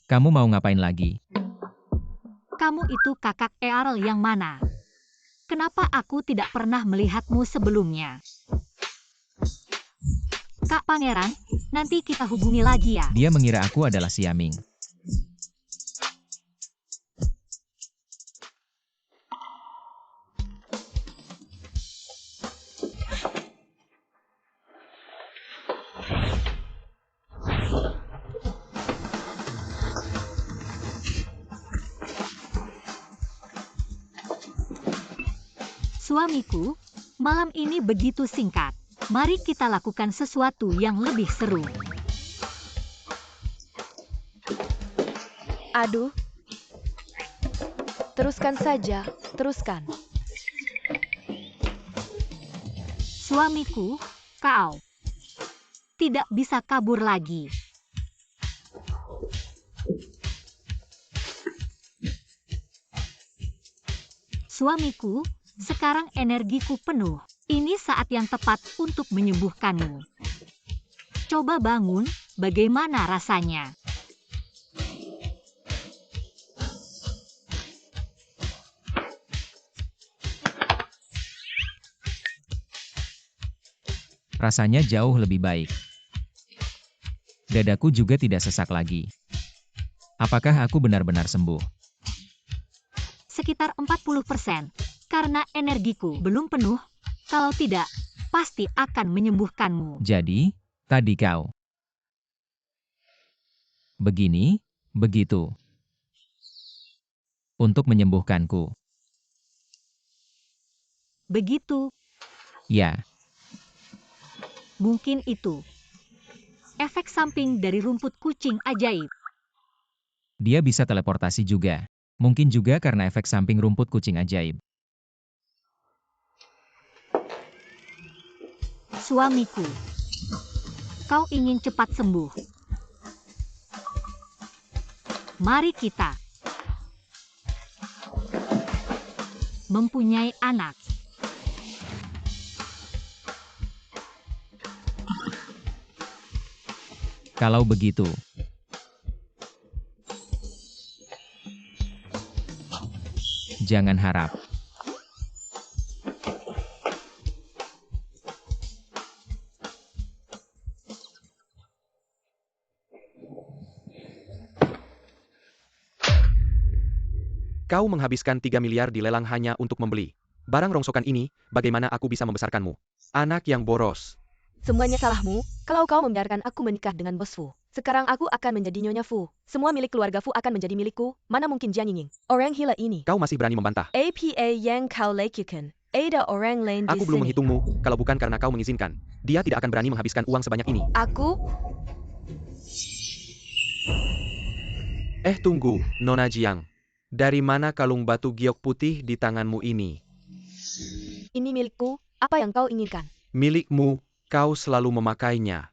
Kamu mau ngapain lagi? Kamu itu kakak Earl yang mana? Kenapa aku tidak pernah melihatmu sebelumnya? Kak Pangeran, nanti kita hubungi lagi ya. Dia mengira aku adalah Siaming. Suamiku, malam ini begitu singkat. Mari kita lakukan sesuatu yang lebih seru. Aduh. Teruskan saja, teruskan. Suamiku, kau tidak bisa kabur lagi. Suamiku, sekarang energiku penuh. Ini saat yang tepat untuk menyembuhkanmu. Coba bangun, bagaimana rasanya? Rasanya jauh lebih baik. Dadaku juga tidak sesak lagi. Apakah aku benar-benar sembuh? Sekitar 40%. Karena energiku belum penuh. Kalau tidak, pasti akan menyembuhkanmu. Jadi, tadi kau begini, begitu. Untuk menyembuhkanku. Begitu, Ya, mungkin itu. Efek samping dari rumput kucing ajaib. dia bisa teleportasi juga. Mungkin juga karena efek samping rumput kucing ajaib. Suamiku, kau ingin cepat sembuh. Mari kita mempunyai anak. Kalau begitu, jangan harap. Kau menghabiskan 3 miliar di lelang hanya untuk membeli barang rongsokan ini, bagaimana aku bisa membesarkanmu? Anak yang boros. Semuanya salahmu, kalau kau membiarkan aku menikah dengan Bos Fu. Sekarang aku akan menjadi Nyonya Fu. Semua milik keluarga Fu akan menjadi milikku, mana mungkin Jiang Yingying. Orang gila ini. Kau masih berani membantah. APA yang kau lakukan. Ada orang lain di Aku belum sini. menghitungmu, kalau bukan karena kau mengizinkan. Dia tidak akan berani menghabiskan uang sebanyak ini. Aku? Tunggu, Nona Jiang. Dari mana kalung batu giok putih di tanganmu ini? Ini milikku, apa yang kau inginkan? Milikmu, kau selalu memakainya.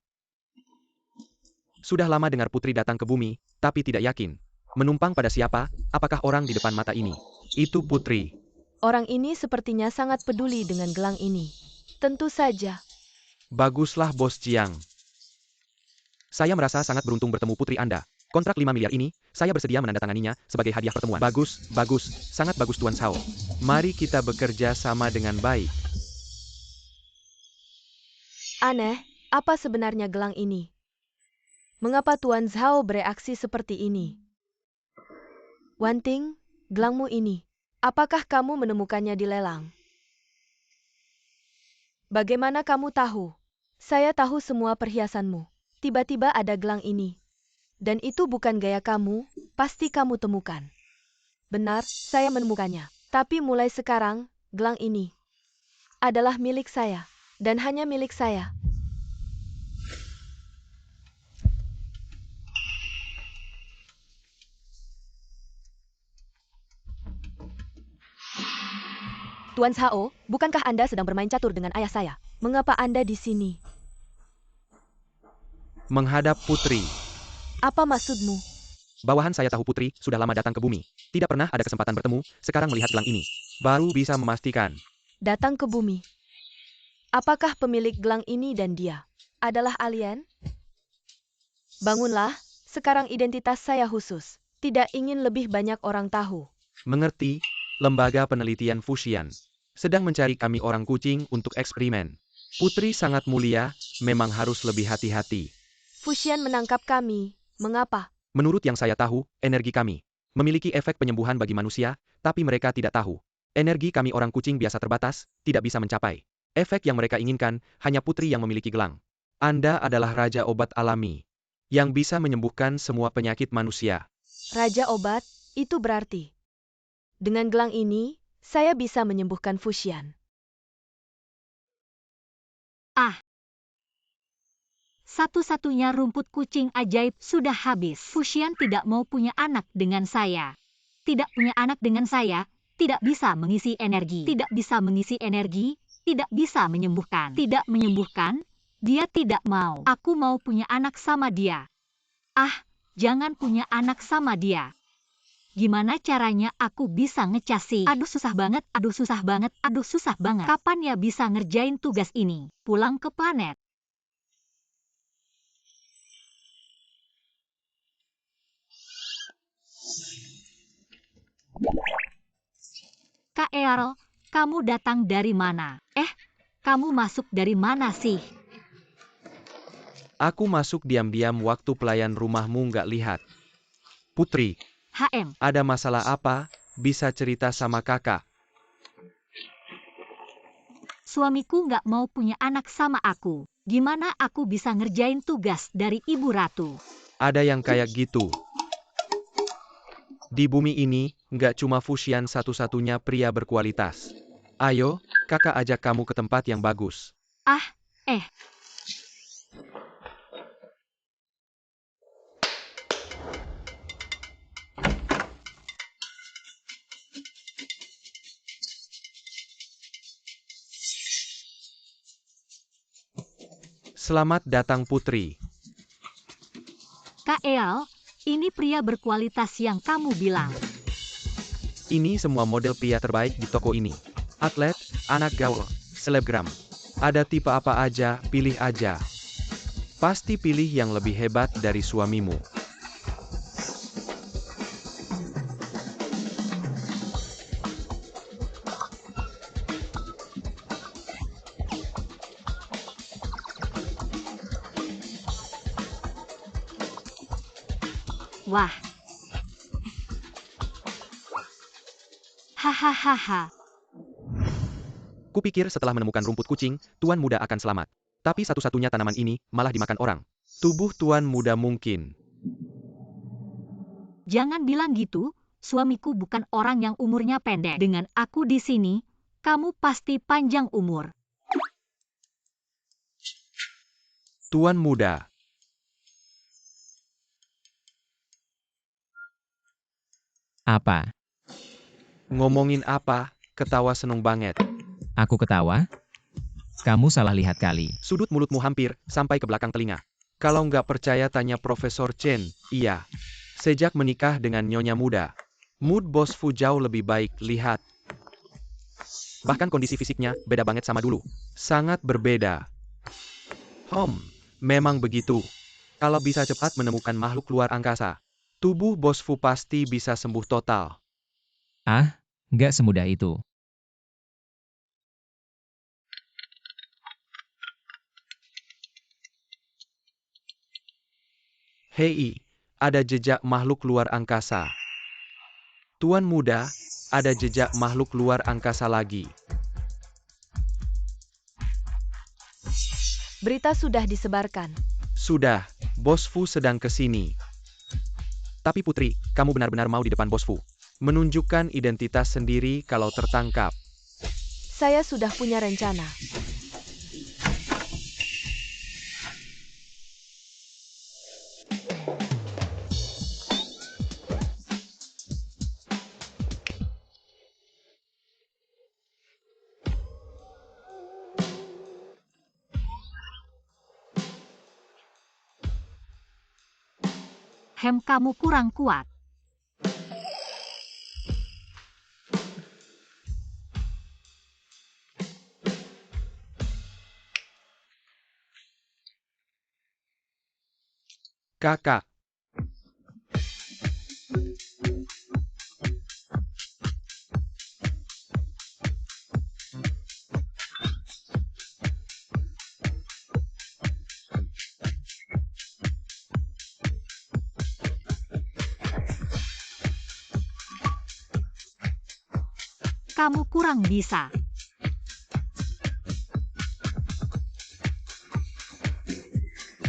Sudah lama dengar putri datang ke bumi, tapi tidak yakin. Menumpang pada siapa, apakah orang di depan mata ini? Itu putri. Orang ini sepertinya sangat peduli dengan gelang ini. Tentu saja. Baguslah Bos Jiang. Saya merasa sangat beruntung bertemu putri Anda. Kontrak 5 miliar ini, saya bersedia menandatanganinya sebagai hadiah pertemuan. Bagus, bagus, sangat bagus Tuan Shao. Mari kita bekerja sama dengan baik. Aneh, apa sebenarnya gelang ini? Mengapa Tuan Zhao bereaksi seperti ini? Wanting, gelangmu ini. Apakah kamu menemukannya di lelang? Bagaimana kamu tahu? Saya tahu semua perhiasanmu. Tiba-tiba ada gelang ini. Dan itu bukan gaya kamu, pasti kamu temukan. Benar, saya menemukannya. Tapi mulai sekarang, gelang ini adalah milik saya. Dan hanya milik saya. Tuan Zhao, bukankah Anda sedang bermain catur dengan ayah saya? Mengapa Anda di sini? Menghadap putri. Apa maksudmu? Bawahan saya tahu putri sudah lama datang ke bumi. Tidak pernah ada kesempatan bertemu, sekarang melihat gelang ini. Baru bisa memastikan. Datang ke bumi. Apakah pemilik gelang ini dan dia adalah alien? Bangunlah, sekarang identitas saya khusus. Tidak ingin lebih banyak orang tahu. Mengerti, lembaga penelitian Fuxian sedang mencari kami orang kucing untuk eksperimen. Putri sangat mulia, memang harus lebih hati-hati. Fuxian menangkap kami. Mengapa? Menurut yang saya tahu, energi kami memiliki efek penyembuhan bagi manusia, tapi mereka tidak tahu. Energi kami orang kucing biasa terbatas, tidak bisa mencapai efek yang mereka inginkan, hanya putri yang memiliki gelang. Anda adalah raja obat alami yang bisa menyembuhkan semua penyakit manusia. Raja obat, itu berarti. Dengan gelang ini, saya bisa menyembuhkan Fuxian. Satu-satunya rumput kucing ajaib sudah habis. Fuxian tidak mau punya anak dengan saya. Tidak punya anak dengan saya, tidak bisa mengisi energi. Tidak bisa mengisi energi, tidak bisa menyembuhkan. Tidak menyembuhkan, dia tidak mau. Aku mau punya anak sama dia. Jangan punya anak sama dia. Gimana caranya aku bisa ngecasi? Aduh susah banget, aduh susah banget, aduh susah banget. Kapan ya bisa ngerjain tugas ini? Pulang ke planet. Kak Earl, kamu datang dari mana? Kamu masuk dari mana sih? Aku masuk diam-diam waktu pelayan rumahmu nggak lihat. Putri, HM, ada masalah apa? Bisa cerita sama kakak. suamiku nggak mau punya anak sama aku. Gimana aku bisa ngerjain tugas dari Ibu Ratu? Ada yang kayak gitu. Di bumi ini, nggak cuma Fusian satu-satunya pria berkualitas. Ayo, kakak ajak kamu ke tempat yang bagus. Ah, Selamat datang Putri. Kak Eal, ini pria berkualitas yang kamu bilang. Ini semua model pria terbaik di toko ini. Atlet, anak gaul, selebgram. Ada tipe apa aja, pilih aja. Pasti pilih yang lebih hebat dari suamimu. Wah. Hahaha. Kupikir setelah menemukan rumput kucing, Tuan Muda akan selamat. Tapi satu-satunya tanaman ini malah dimakan orang. Tubuh Tuan Muda mungkin. Jangan bilang gitu, suamiku bukan orang yang umurnya pendek. Dengan aku di sini, kamu pasti panjang umur. Tuan Muda. Apa? Ngomongin apa? Ketawa seneng banget. Aku ketawa? Kamu salah lihat kali. Sudut mulutmu hampir sampai ke belakang telinga. Kalau nggak percaya tanya Profesor Chen. Iya. Sejak menikah dengan Nyonya Muda, mood Bos Fu jauh lebih baik, lihat. Bahkan kondisi fisiknya beda banget sama dulu. Sangat berbeda. Memang begitu. Kalau bisa cepat menemukan makhluk luar angkasa, tubuh Bos Fu pasti bisa sembuh total. Ah, nggak semudah itu. Hei, ada jejak makhluk luar angkasa. Tuan Muda, ada jejak makhluk luar angkasa lagi. Berita sudah disebarkan. Sudah, Bos Fu sedang ke sini. Tapi Putri, kamu benar-benar mau di depan Bos Fu menunjukkan identitas sendiri kalau tertangkap. Saya sudah punya rencana. Kamu kurang kuat. Kakak. Kamu kurang bisa.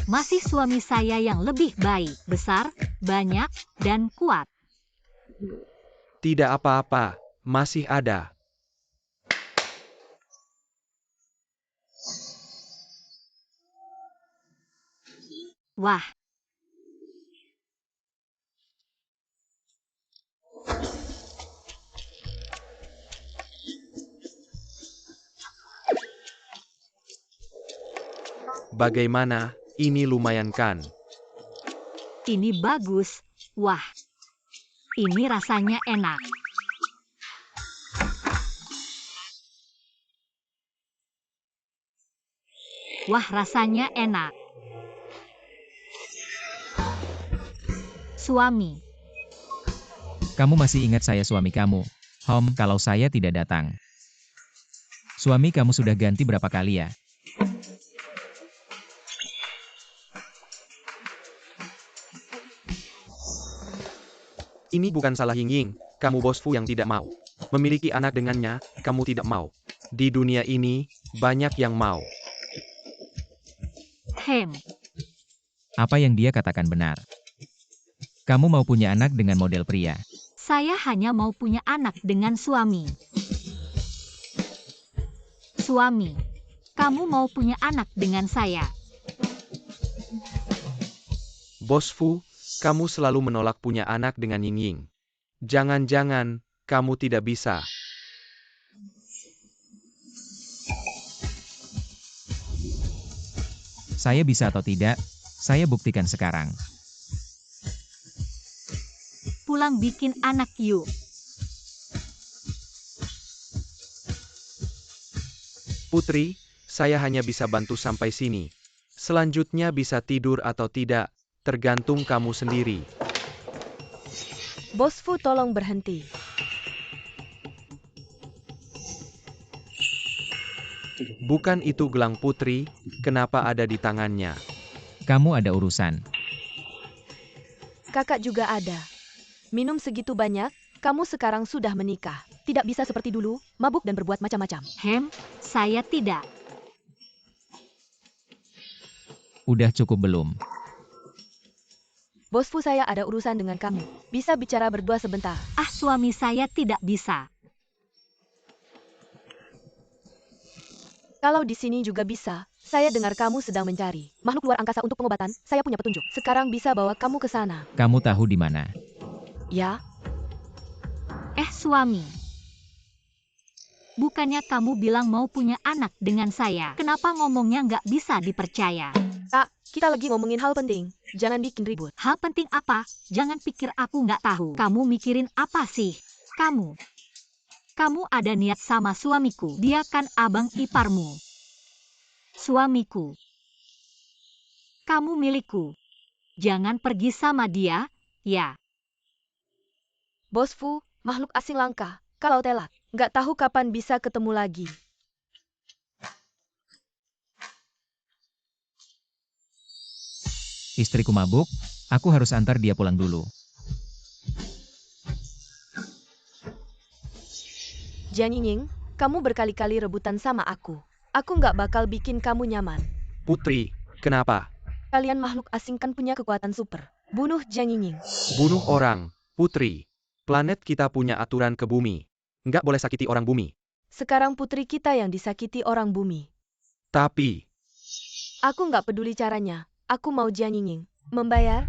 Masih suami saya yang lebih baik, besar, banyak, dan kuat. Tidak apa-apa, masih ada. Wah. Bagaimana? Ini lumayan kan? Ini bagus. Wah. Ini rasanya enak. Wah, rasanya enak. Suami. Kamu masih ingat saya suami kamu? Kalau saya tidak datang. Suami kamu sudah ganti berapa kali ya? Ini bukan salah Ying-Ying, kamu bos Fu yang tidak mau. Memiliki anak dengannya, kamu tidak mau. Di dunia ini, banyak yang mau. Apa yang dia katakan benar. Kamu mau punya anak dengan model pria. Saya hanya mau punya anak dengan suami. Suami, kamu mau punya anak dengan saya. Bos Fu, kamu selalu menolak punya anak dengan Ying-Ying. Jangan-jangan, kamu tidak bisa. Saya bisa atau tidak, saya buktikan sekarang. Pulang bikin anak yuk. Putri, saya hanya bisa bantu sampai sini. Selanjutnya bisa tidur atau tidak, tergantung kamu sendiri. Bos Fu tolong berhenti. Bukan itu gelang Putri, kenapa ada di tangannya? Kamu ada urusan. Kakak juga ada. Minum segitu banyak, kamu sekarang sudah menikah. Tidak bisa seperti dulu, mabuk dan berbuat macam-macam. Saya tidak. Udah cukup belum? Bos Fu, saya ada urusan dengan kamu. Bisa bicara berdua sebentar. Suami saya tidak bisa. Kalau di sini juga bisa. Saya dengar kamu sedang mencari makhluk luar angkasa untuk pengobatan. Saya punya petunjuk. Sekarang bisa bawa kamu ke sana. Kamu tahu di mana? Ya, Suami. Bukannya kamu bilang mau punya anak dengan saya? Kenapa ngomongnya nggak bisa dipercaya? Kak, kita lagi ngomongin hal penting. Jangan bikin ribut. Hal penting apa? Jangan pikir aku nggak tahu. Kamu mikirin apa sih? Kamu ada niat sama suamiku. Dia kan abang iparmu. Suamiku. Kamu milikku. Jangan pergi sama dia, ya. Bos Fu, makhluk asing langka. Kalau telat, nggak tahu kapan bisa ketemu lagi. Istriku mabuk, aku harus antar dia pulang dulu. Jian Ying, kamu berkali-kali rebutan sama aku. Aku nggak bakal bikin kamu nyaman. Putri, kenapa? Kalian makhluk asing kan punya kekuatan super. Bunuh Jian Ying. Bunuh orang, Putri. Planet kita punya aturan ke bumi. Nggak boleh sakiti orang bumi. Sekarang putri kita yang disakiti orang bumi. Tapi, Aku nggak peduli caranya. Aku mau Jian Ying. Membayar?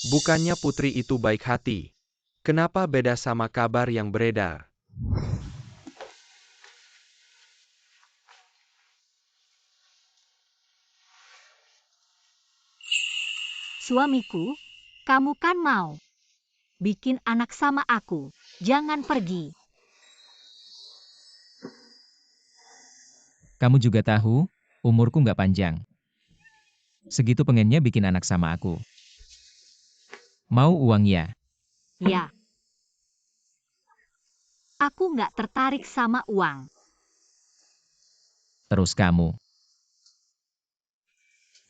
bukannya Putri itu baik hati. Kenapa beda sama kabar yang beredar? Suamiku, kamu kan mau bikin anak sama aku. Jangan pergi. Kamu juga tahu, umurku nggak panjang. Segitu pengennya bikin anak sama aku. Mau uang ya? Ya. Aku nggak tertarik sama uang. Terus kamu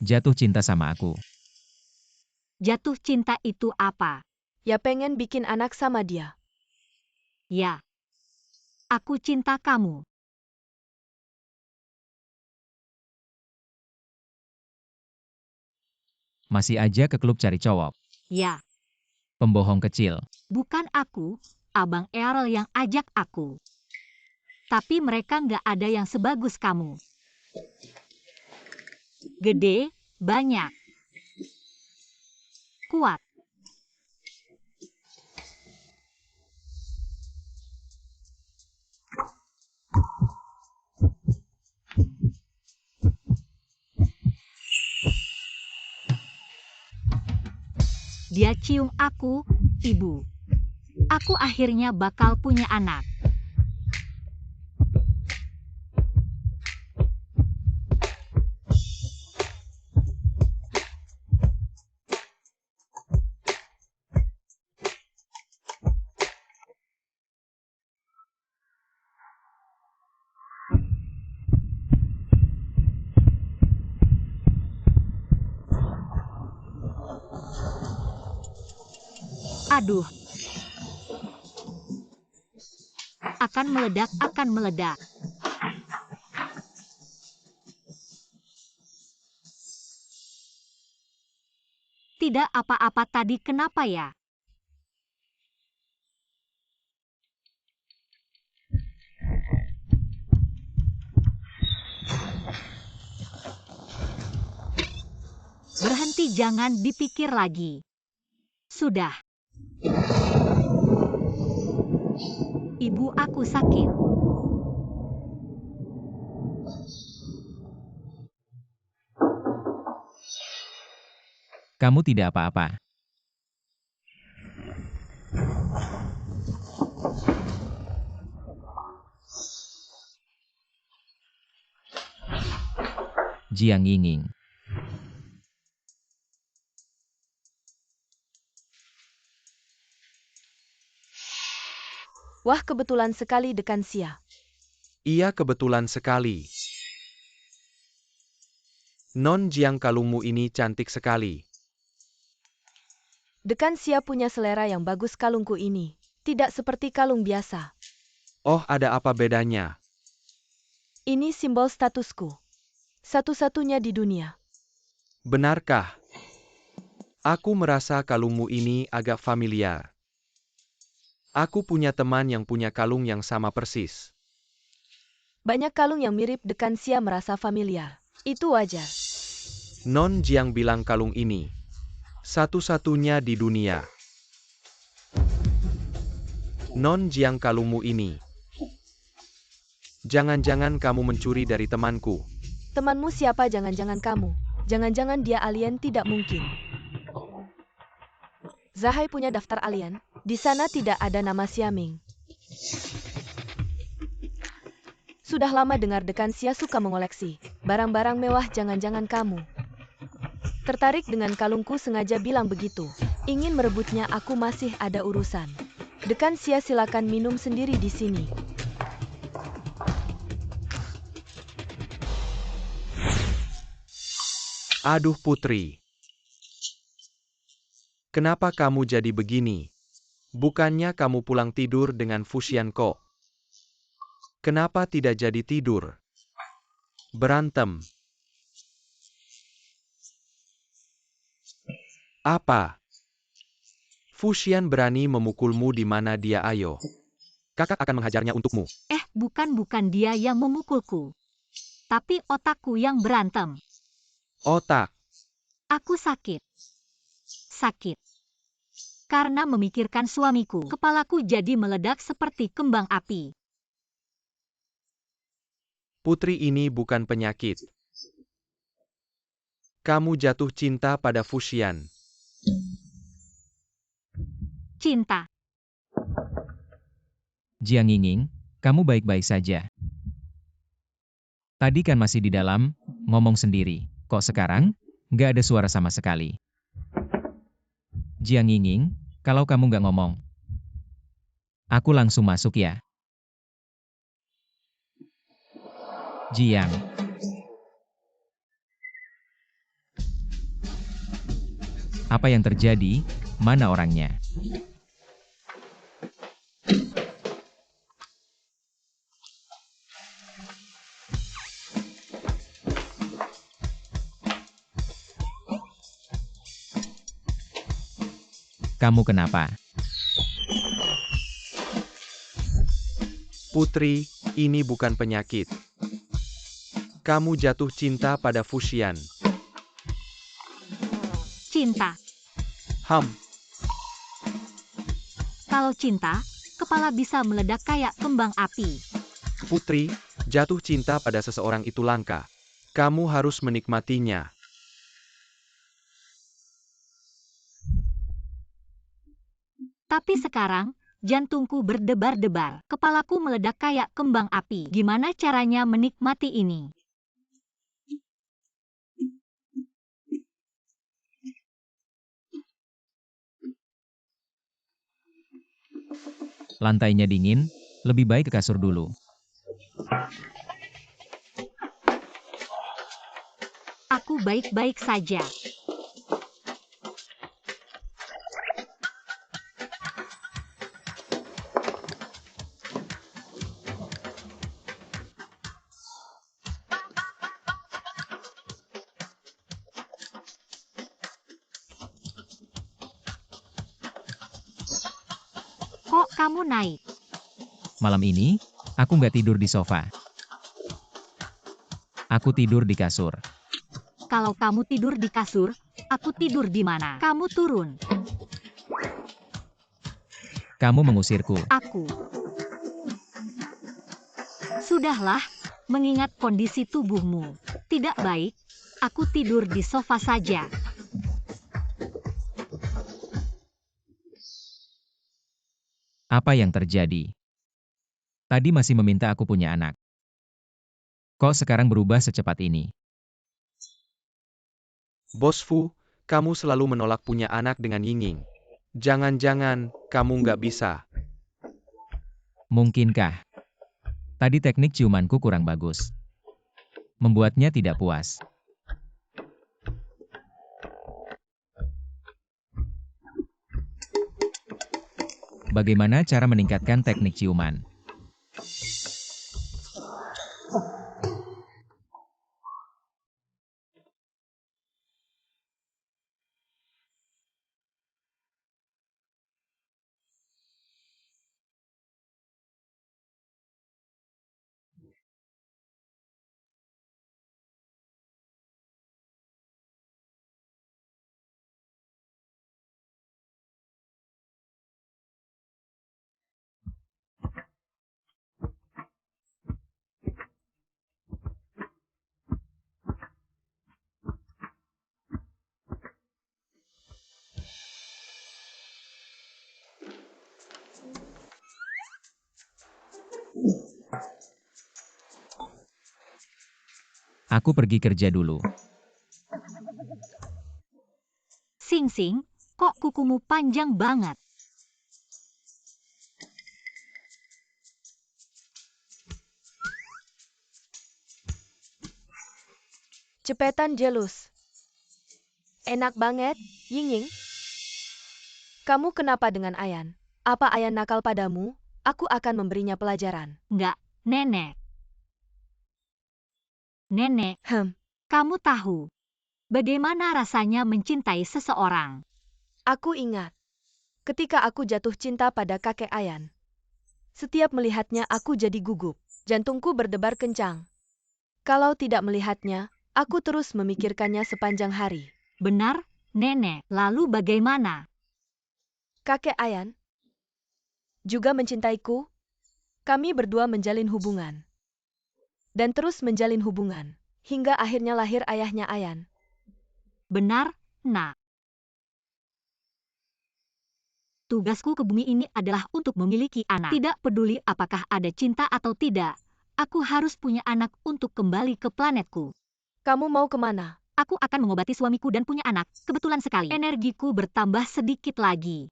jatuh cinta sama aku. Jatuh cinta itu apa? Ya pengen bikin anak sama dia. Ya. Aku cinta kamu. Masih aja ke klub cari cowok. Ya. Pembohong kecil. Bukan aku, Abang Errol yang ajak aku. Tapi mereka nggak ada yang sebagus kamu. Gede, banyak. Kuat. Dia cium aku, ibu. Aku akhirnya bakal punya anak. Aduh. Akan meledak, akan meledak. Tidak apa-apa tadi, kenapa ya? Berhenti, jangan dipikir lagi. Sudah. Ibu, aku sakit. Kamu tidak apa-apa. Jiang Yinging. Wah, kebetulan sekali Dekan Xia. Iya, kebetulan sekali. Non Jiang, kalungmu ini cantik sekali. Dekan Xia punya selera yang bagus kalungku ini. Tidak seperti kalung biasa. Oh, ada apa bedanya? Ini simbol statusku. Satu-satunya di dunia. Benarkah? Aku merasa kalungmu ini agak familiar. Aku punya teman yang punya kalung yang sama persis. Banyak kalung yang mirip Dekan Xia merasa familiar. Itu wajar. Non Jiang bilang kalung ini satu-satunya di dunia. Non Jiang, kalungmu ini. Jangan-jangan kamu mencuri dari temanku. Temanmu siapa? Jangan-jangan kamu. Jangan-jangan dia alien, tidak mungkin. Zahai punya daftar alien. Di sana tidak ada nama Xiaming. Sudah lama dengar Dekan Xia suka mengoleksi barang-barang mewah. Jangan-jangan kamu tertarik dengan kalungku, sengaja bilang begitu. Ingin merebutnya, aku masih ada urusan. Dekan Xia, silakan minum sendiri di sini. Aduh Putri. Kenapa kamu jadi begini? Bukannya kamu pulang tidur dengan Fuxian kok? Kenapa tidak jadi tidur? Berantem. Apa? Fuxian berani memukulmu di mana dia? Ayo. Kakak akan menghajarnya untukmu. Bukan dia yang memukulku. Tapi otakku yang berantem. Otak. Aku sakit. Sakit. Karena memikirkan suamiku, kepalaku jadi meledak seperti kembang api. Putri, ini bukan penyakit. Kamu jatuh cinta pada Fuxian. Cinta. Jiang Yinging, kamu baik-baik saja. Tadi kan masih di dalam, ngomong sendiri. Kok sekarang, nggak ada suara sama sekali? Jiang Yinging, kalau kamu nggak ngomong, aku langsung masuk ya. Jiang. Apa yang terjadi? Mana orangnya? Kamu kenapa? Putri, ini bukan penyakit. Kamu jatuh cinta pada Fuxian. Cinta. Kalau cinta, kepala bisa meledak kayak kembang api. Putri, jatuh cinta pada seseorang itu langka. Kamu harus menikmatinya. Tapi sekarang, jantungku berdebar-debar. Kepalaku meledak kayak kembang api. Gimana caranya menikmati ini? Lantainya dingin, lebih baik ke kasur dulu. Aku baik-baik saja. Kamu naik. Malam ini, aku nggak tidur di sofa. Aku tidur di kasur. Kalau kamu tidur di kasur, aku tidur di mana? Kamu turun. Kamu mengusirku. Aku. Sudahlah, mengingat kondisi tubuhmu tidak baik, aku tidur di sofa saja. Apa yang terjadi? Tadi masih meminta aku punya anak. Kok sekarang berubah secepat ini? Bos Fu, kamu selalu menolak punya anak dengan Ying-Ying. Jangan-jangan kamu nggak bisa. Mungkinkah? Tadi teknik ciumanku kurang bagus. Membuatnya tidak puas. Bagaimana cara meningkatkan teknik ciuman? Aku pergi kerja dulu. Sing-Sing, kok kukumu panjang banget? Cepetan jelus. Enak banget, Ying-Ying. Kamu kenapa dengan Ayan? Apa Ayan nakal padamu? Aku akan memberinya pelajaran. Nggak, Nenek. Nenek, kamu tahu bagaimana rasanya mencintai seseorang? Aku ingat. Ketika aku jatuh cinta pada kakek Ayan. Setiap melihatnya aku jadi gugup. Jantungku berdebar kencang. Kalau tidak melihatnya, aku terus memikirkannya sepanjang hari. Benar, Nenek. Lalu bagaimana? Kakek Ayan juga mencintaiku. Kami berdua menjalin hubungan. Dan terus menjalin hubungan. Hingga akhirnya lahir ayahnya Ayan. Benar, Nak. Tugasku ke bumi ini adalah untuk memiliki anak. Tidak peduli apakah ada cinta atau tidak, aku harus punya anak untuk kembali ke planetku. Kamu mau kemana? Aku akan mengobati suamiku dan punya anak. Kebetulan sekali, energiku bertambah sedikit lagi.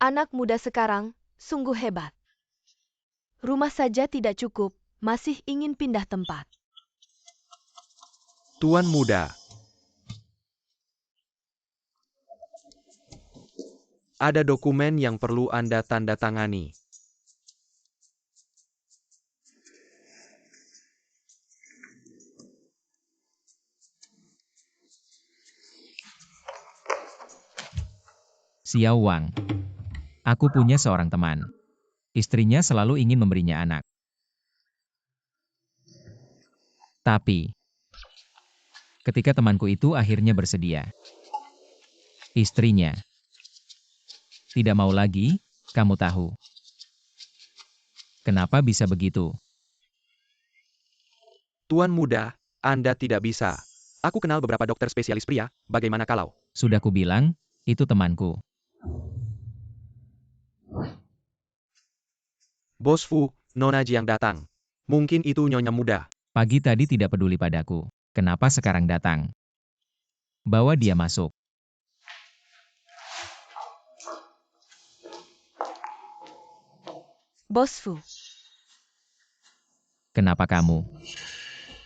Anak muda sekarang sungguh hebat. Rumah saja tidak cukup, masih ingin pindah tempat. Tuan muda. Ada dokumen yang perlu Anda tanda tangani. Xiao Wang. Aku punya seorang teman. Istrinya selalu ingin memberinya anak. Tapi, ketika temanku itu akhirnya bersedia, istrinya tidak mau lagi. Kamu tahu kenapa bisa begitu? Tuan muda, Anda tidak bisa. Aku kenal beberapa dokter spesialis pria, bagaimana kalau? Sudah kubilang, itu temanku. Bos Fu, Nona Jiang datang. Mungkin itu nyonya muda. Pagi tadi tidak peduli padaku. Kenapa sekarang datang? Bawa dia masuk. Bos Fu, Kenapa kamu?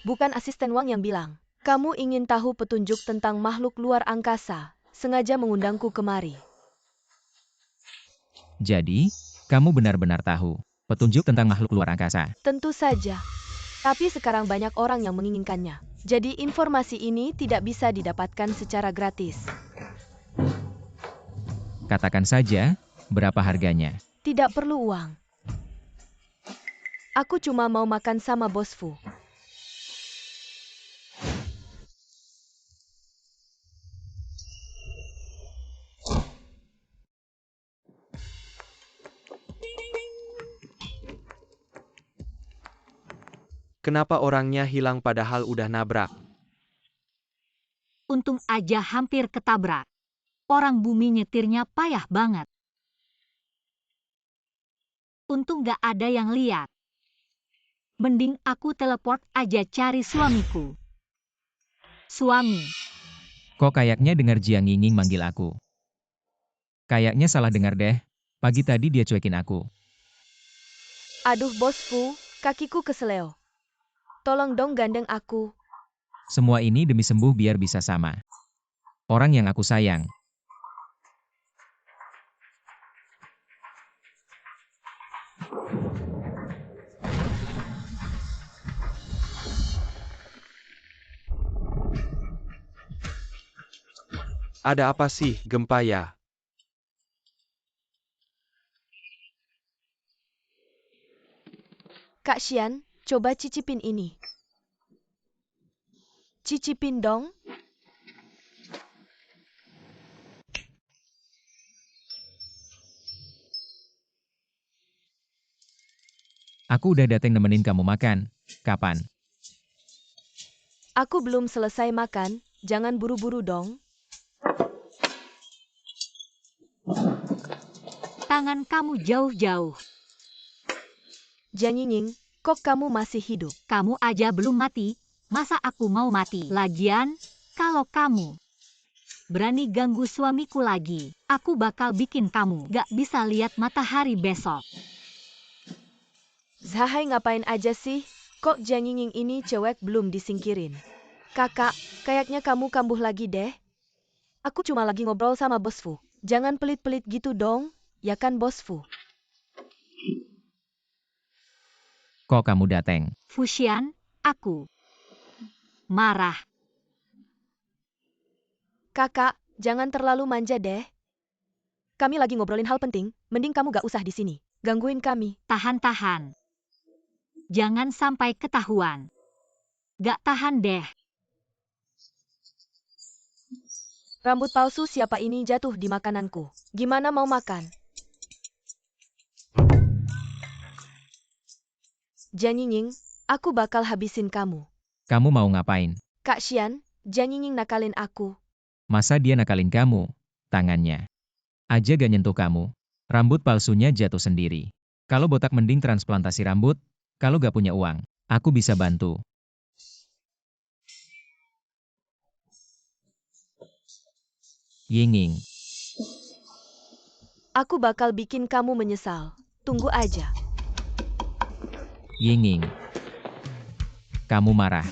bukan asisten Wang yang bilang. Kamu ingin tahu petunjuk tentang makhluk luar angkasa, sengaja mengundangku kemari. Jadi, kamu benar-benar tahu petunjuk tentang makhluk luar angkasa. Tentu saja. Tapi sekarang banyak orang yang menginginkannya. Jadi informasi ini tidak bisa didapatkan secara gratis. Katakan saja, berapa harganya? Tidak perlu uang. Aku cuma mau makan sama Bos Fu. Kenapa orangnya hilang padahal udah nabrak? Untung aja hampir ketabrak. Orang bumi nyetirnya payah banget. Untung gak ada yang lihat. Mending aku teleport aja cari suamiku. Suami, Kok kayaknya dengar Jiang Yinging manggil aku? Kayaknya salah dengar deh. Pagi tadi dia cuekin aku. Aduh Bos Fu, kakiku keseleo. Tolong dong gandeng aku. Semua ini demi sembuh biar bisa sama orang yang aku sayang. Ada apa sih, gempa ya? Kak Xian, coba cicipin ini. Cicipin dong. Aku udah dateng nemenin kamu makan. Kapan? Aku belum selesai makan, jangan buru-buru dong. tangan kamu jauh-jauh. Jiang Yinging, kok kamu masih hidup? Kamu aja belum mati, masa aku mau mati? Lagian, kalau kamu berani ganggu suamiku lagi, aku bakal bikin kamu gak bisa lihat matahari besok. Zahai ngapain aja sih? Kok Jiang Yinging ini cewek belum disingkirin? Kakak, kayaknya kamu kambuh lagi deh. Aku cuma lagi ngobrol sama Bos Fu. Jangan pelit-pelit gitu dong, ya kan Bos Fu? Kok kamu dateng? Fuxian, aku marah. Kakak, jangan terlalu manja deh. Kami lagi ngobrolin hal penting, mending kamu gak usah di sini. Gangguin kami. Tahan-tahan. Jangan sampai ketahuan. Gak tahan deh. Rambut palsu siapa ini jatuh di makananku. Gimana mau makan? Jiang Yinging, aku bakal habisin kamu. Kamu mau ngapain? Kak Xian, Jiang Yinging nakalin aku. Masa dia nakalin kamu? Tangannya aja gak nyentuh kamu. Rambut palsunya jatuh sendiri. Kalau botak mending transplantasi rambut. Kalau gak punya uang, aku bisa bantu. Yinging, Aku bakal bikin kamu menyesal. Tunggu aja. Yinging. Kamu marah.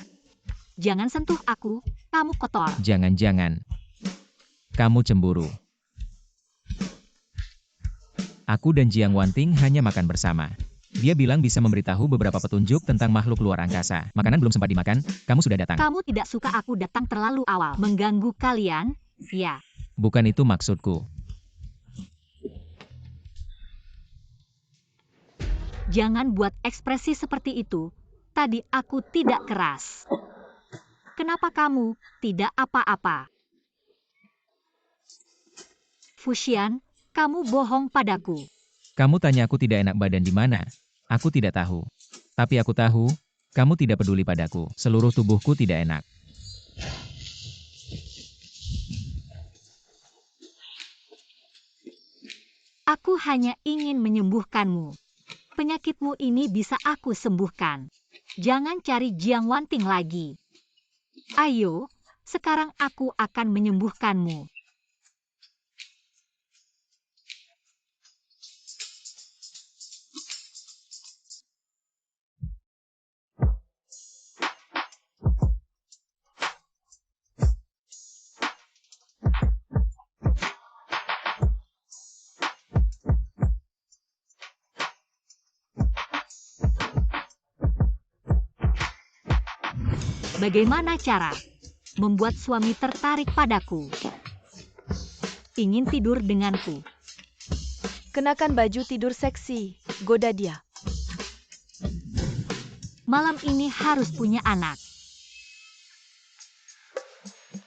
Jangan sentuh aku, kamu kotor. Jangan-jangan kamu cemburu. Aku dan Jiang Wanting hanya makan bersama. Dia bilang bisa memberitahu beberapa petunjuk tentang makhluk luar angkasa. Makanan belum sempat dimakan, kamu sudah datang. Kamu tidak suka aku datang terlalu awal. Mengganggu kalian? Ya. Bukan itu maksudku. Jangan buat ekspresi seperti itu. Tadi aku tidak keras. Kenapa kamu tidak apa-apa? Fuxian, kamu bohong padaku. Kamu tanya aku tidak enak badan di mana? Aku tidak tahu. Tapi aku tahu, kamu tidak peduli padaku. Seluruh tubuhku tidak enak. Aku hanya ingin menyembuhkanmu. Penyakitmu ini bisa aku sembuhkan. Jangan cari Jiang Wanting lagi. Ayo, sekarang aku akan menyembuhkanmu. Bagaimana cara membuat suami tertarik padaku? ingin tidur denganku. Kenakan baju tidur seksi, goda dia. Malam ini harus punya anak.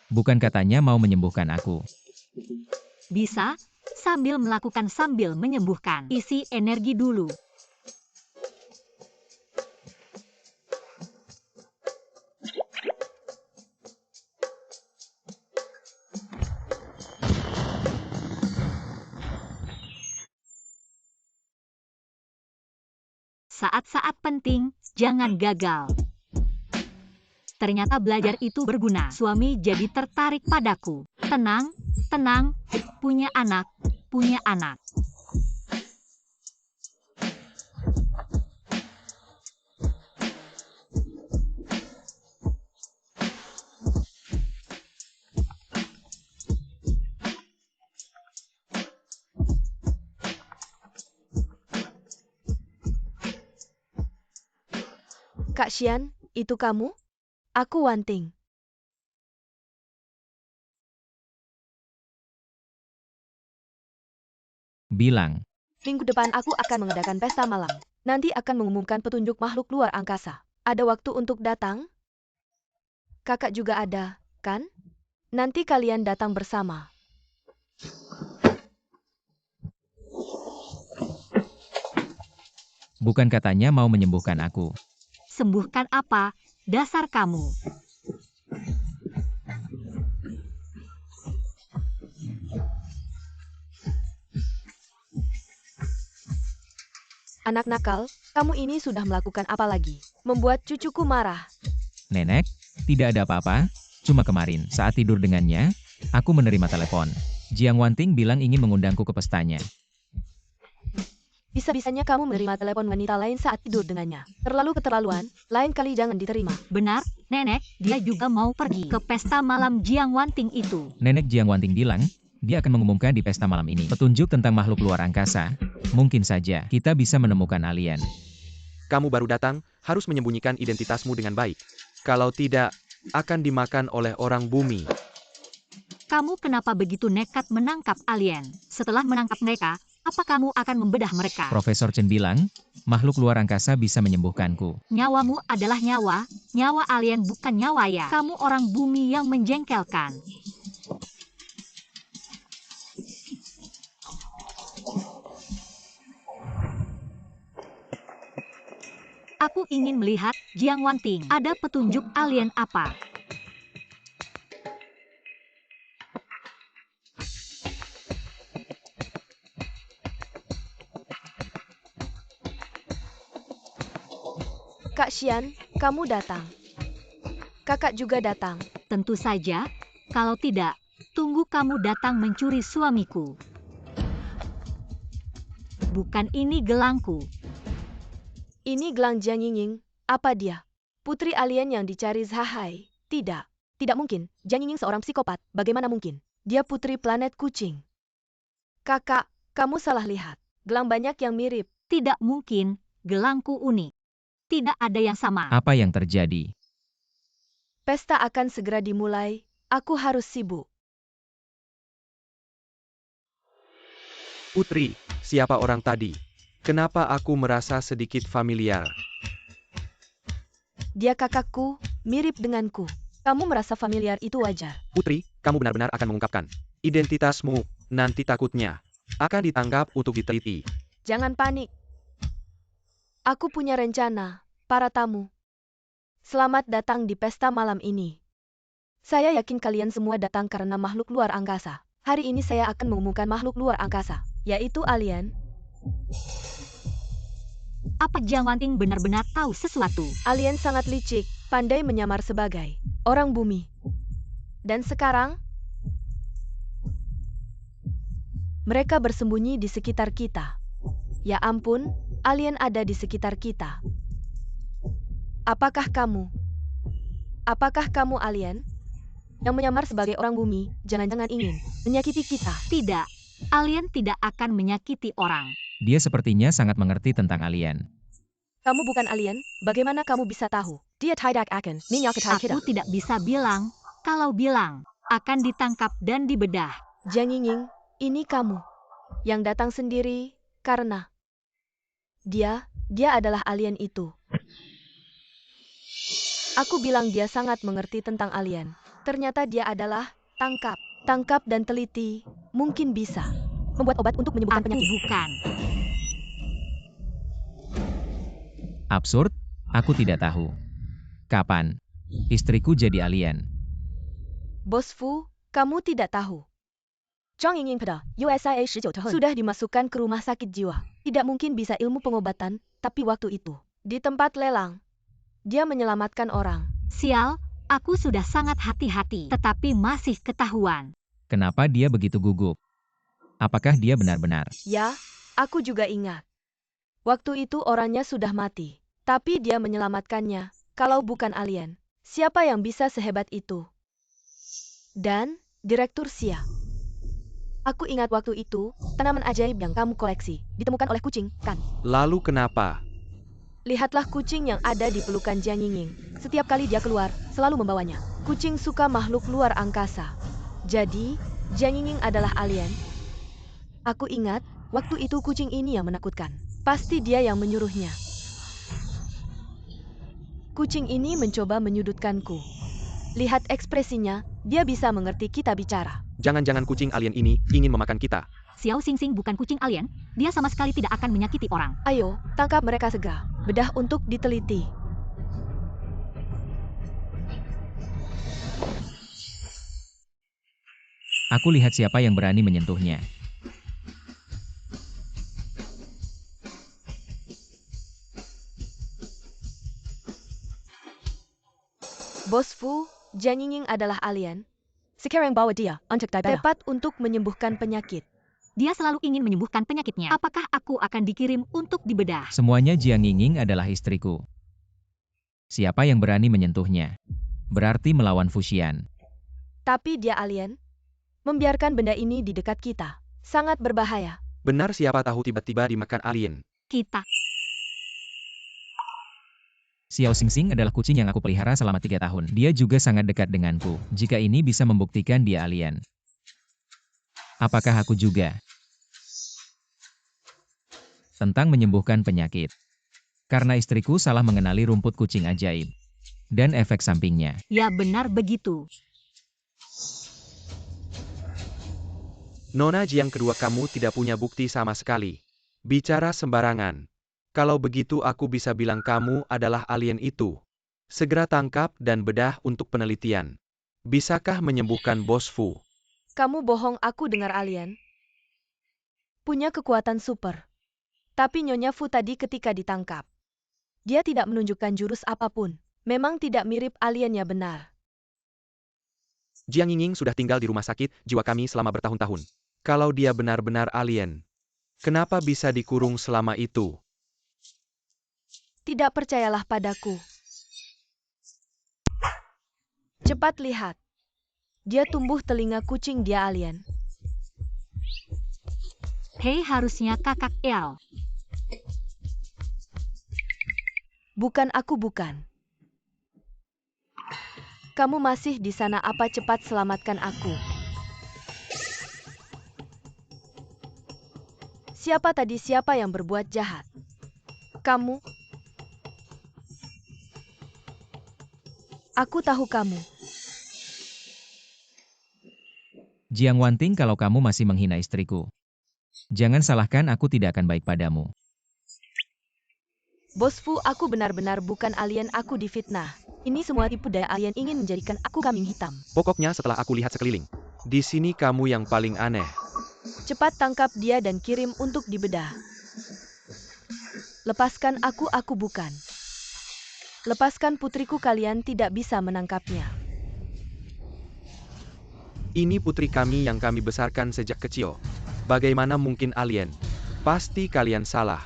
Bukan katanya mau menyembuhkan aku. Bisa, sambil menyembuhkan. Isi energi dulu. Saat-saat penting, jangan gagal. Ternyata belajar itu berguna. Suami jadi tertarik padaku. Tenang, tenang, punya anak, punya anak. Kak Xian, itu kamu? Aku Wanting. Bilang, Minggu depan aku akan mengadakan pesta malam. Nanti akan mengumumkan petunjuk makhluk luar angkasa. Ada waktu untuk datang? Kakak juga ada, kan? Nanti kalian datang bersama. bukan katanya mau menyembuhkan aku. Sembuhkan apa? Dasar kamu. Anak nakal, kamu ini sudah melakukan apa lagi? Membuat cucuku marah. Nenek, tidak ada apa-apa, cuma kemarin saat tidur dengannya, aku menerima telepon. Jiang Wanting bilang ingin mengundangku ke pestanya. Bisa-bisanya kamu menerima telepon wanita lain saat tidur dengannya. Terlalu keterlaluan, lain kali jangan diterima. Benar, Nenek, dia juga mau pergi ke pesta malam Jiang Wanting itu. Nenek Jiang Wanting bilang, dia akan mengumumkan di pesta malam ini petunjuk tentang makhluk luar angkasa. Mungkin saja kita bisa menemukan alien. Kamu baru datang, harus menyembunyikan identitasmu dengan baik. Kalau tidak, akan dimakan oleh orang bumi. Kamu kenapa begitu nekat menangkap alien? Setelah menangkap mereka, apa kamu akan membedah mereka? Profesor Chen bilang, makhluk luar angkasa bisa menyembuhkanku. Nyawamu adalah nyawa, nyawa alien bukan nyawa ya. Kamu orang bumi yang menjengkelkan. Aku ingin melihat, Jiang Wanting, ada petunjuk alien apa? Kak Xian, kamu datang. Kakak juga datang. Tentu saja, kalau tidak, tunggu kamu datang mencuri suamiku. Bukan ini gelangku. Ini gelang Jiang Yingying. Apa dia? Putri alien yang dicari Zhahai? Tidak. Tidak mungkin. Jiang Yingying seorang psikopat. Bagaimana mungkin? Dia putri planet kucing. Kakak, kamu salah lihat. Gelang banyak yang mirip. Tidak mungkin, gelangku unik. Tidak ada yang sama. Apa yang terjadi? Pesta akan segera dimulai. Aku harus sibuk. Putri, siapa orang tadi? Kenapa aku merasa sedikit familiar? Dia kakakku, mirip denganku. Kamu merasa familiar itu wajar. Putri, kamu benar-benar akan mengungkapkan identitasmu, nanti takutnya akan ditangkap untuk diteliti. Jangan panik. Aku punya rencana, para tamu. Selamat datang di pesta malam ini. Saya yakin kalian semua datang karena makhluk luar angkasa. Hari ini saya akan mengumumkan makhluk luar angkasa, yaitu alien. Apa Jiang Wanting benar-benar tahu sesuatu? Alien sangat licik, pandai menyamar sebagai orang bumi. Dan sekarang, mereka bersembunyi di sekitar kita. Ya ampun, alien ada di sekitar kita. Apakah kamu alien? Yang menyamar sebagai orang bumi, jangan-jangan ingin menyakiti kita. Tidak, alien tidak akan menyakiti orang. Dia sepertinya sangat mengerti tentang alien. Kamu bukan alien, bagaimana kamu bisa tahu? Dia tidak akan menyakiti kita. Aku tidak bisa bilang, kalau bilang, akan ditangkap dan dibedah. Jiang Yingying, Ini kamu yang datang sendiri karena dia adalah alien itu. Aku bilang dia sangat mengerti tentang alien. Ternyata dia adalah tangkap dan teliti. Mungkin bisa membuat obat untuk menyembuhkan Aku penyakit. bukan. Absurd, aku tidak tahu. Kapan istriku jadi alien? Bos Fu, kamu tidak tahu. Zhang Yingying pada USA 19 tahun sudah dimasukkan ke rumah sakit jiwa. Tidak mungkin bisa ilmu pengobatan, tapi waktu itu, di tempat lelang, dia menyelamatkan orang. Sial, aku sudah sangat hati-hati, tetapi masih ketahuan. Kenapa dia begitu gugup? Apakah dia benar-benar? Ya, aku juga ingat. Waktu itu orangnya sudah mati, tapi dia menyelamatkannya. Kalau bukan alien, siapa yang bisa sehebat itu? Dan, Direktur Xia. Aku ingat waktu itu, tanaman ajaib yang kamu koleksi, ditemukan oleh kucing, kan? Lalu kenapa? Lihatlah kucing yang ada di pelukan Jiang Yingying. Setiap kali dia keluar, selalu membawanya. Kucing suka makhluk luar angkasa. Jadi, Jiang Yingying adalah alien. Aku ingat, waktu itu kucing ini yang menakutkan. Pasti dia yang menyuruhnya. Kucing ini mencoba menyudutkanku. Lihat ekspresinya, dia bisa mengerti kita bicara. Jangan-jangan kucing alien ini ingin memakan kita. Xiao Xingxing bukan kucing alien, dia sama sekali tidak akan menyakiti orang. Ayo, tangkap mereka segera. Bedah untuk diteliti. Aku lihat siapa yang berani menyentuhnya. Bos Fu, Jiang Yingying adalah alien. Sekarang bawa dia untuk dibedah. Tepat untuk menyembuhkan penyakit. Dia selalu ingin menyembuhkan penyakitnya. Apakah aku akan dikirim untuk dibedah? Semuanya Jiang Yingying adalah istriku. Siapa yang berani menyentuhnya? Berarti melawan Fuxian. Tapi dia alien. Membiarkan benda ini di dekat kita. Sangat berbahaya. Benar, siapa tahu tiba-tiba dimakan alien. Kita. Xiao Xingxing adalah kucing yang aku pelihara selama 3 tahun. Dia juga sangat dekat denganku. Jika ini bisa membuktikan dia alien. Apakah aku juga? Tentang menyembuhkan penyakit. Karena istriku salah mengenali rumput kucing ajaib. Dan efek sampingnya. Ya benar begitu. Nona Jiang, kedua kamu tidak punya bukti sama sekali. Bicara sembarangan. Kalau begitu aku bisa bilang kamu adalah alien itu. Segera tangkap dan bedah untuk penelitian. Bisakah menyembuhkan Bos Fu? Kamu bohong, aku dengar alien. Punya kekuatan super. Tapi Nyonya Fu tadi ketika ditangkap. Dia tidak menunjukkan jurus apapun. Memang tidak mirip aliennya benar. Jiang Yingying sudah tinggal di rumah sakit jiwa kami selama bertahun-tahun. Kalau dia benar-benar alien, kenapa bisa dikurung selama itu? Tidak percayalah padaku. Cepat lihat. Dia tumbuh telinga kucing, dia alien. Hei, harusnya kakak El. Bukan, aku bukan. Kamu masih di sana, apa? Cepat selamatkan aku. Siapa tadi? Siapa yang berbuat jahat? Kamu? Aku tahu kamu. Jiang Wanting, kalau kamu masih menghina istriku. Jangan salahkan, aku tidak akan baik padamu. Bos Fu, aku benar-benar bukan alien, aku difitnah. Ini semua tipu daya alien ingin menjadikan aku kambing hitam. Pokoknya setelah aku lihat sekeliling, di sini kamu yang paling aneh. Cepat tangkap dia dan kirim untuk dibedah. Lepaskan aku bukan. Lepaskan putriku, kalian tidak bisa menangkapnya. Ini putri kami yang kami besarkan sejak kecil. Bagaimana mungkin alien? Pasti kalian salah.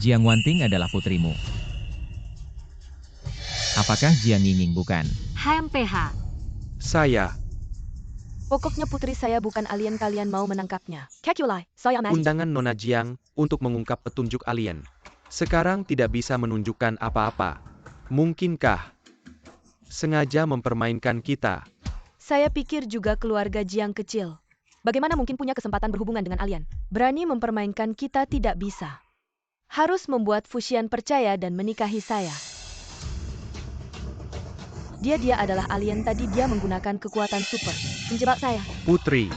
Jiang Wanting adalah putrimu. Apakah Jiang Yingying bukan? HMPH. Saya, Pokoknya putri saya bukan alien, kalian mau menangkapnya. Kekulai, saya mati. undangan Nona Jiang untuk mengungkap petunjuk alien. Sekarang tidak bisa menunjukkan apa-apa. Mungkinkah sengaja mempermainkan kita? Saya pikir juga keluarga Jiang kecil. Bagaimana mungkin punya kesempatan berhubungan dengan alien? Berani mempermainkan kita tidak bisa. Harus membuat Fuxian percaya dan menikahi saya. Dia adalah alien tadi, dia menggunakan kekuatan super. Menjebak saya. Putri,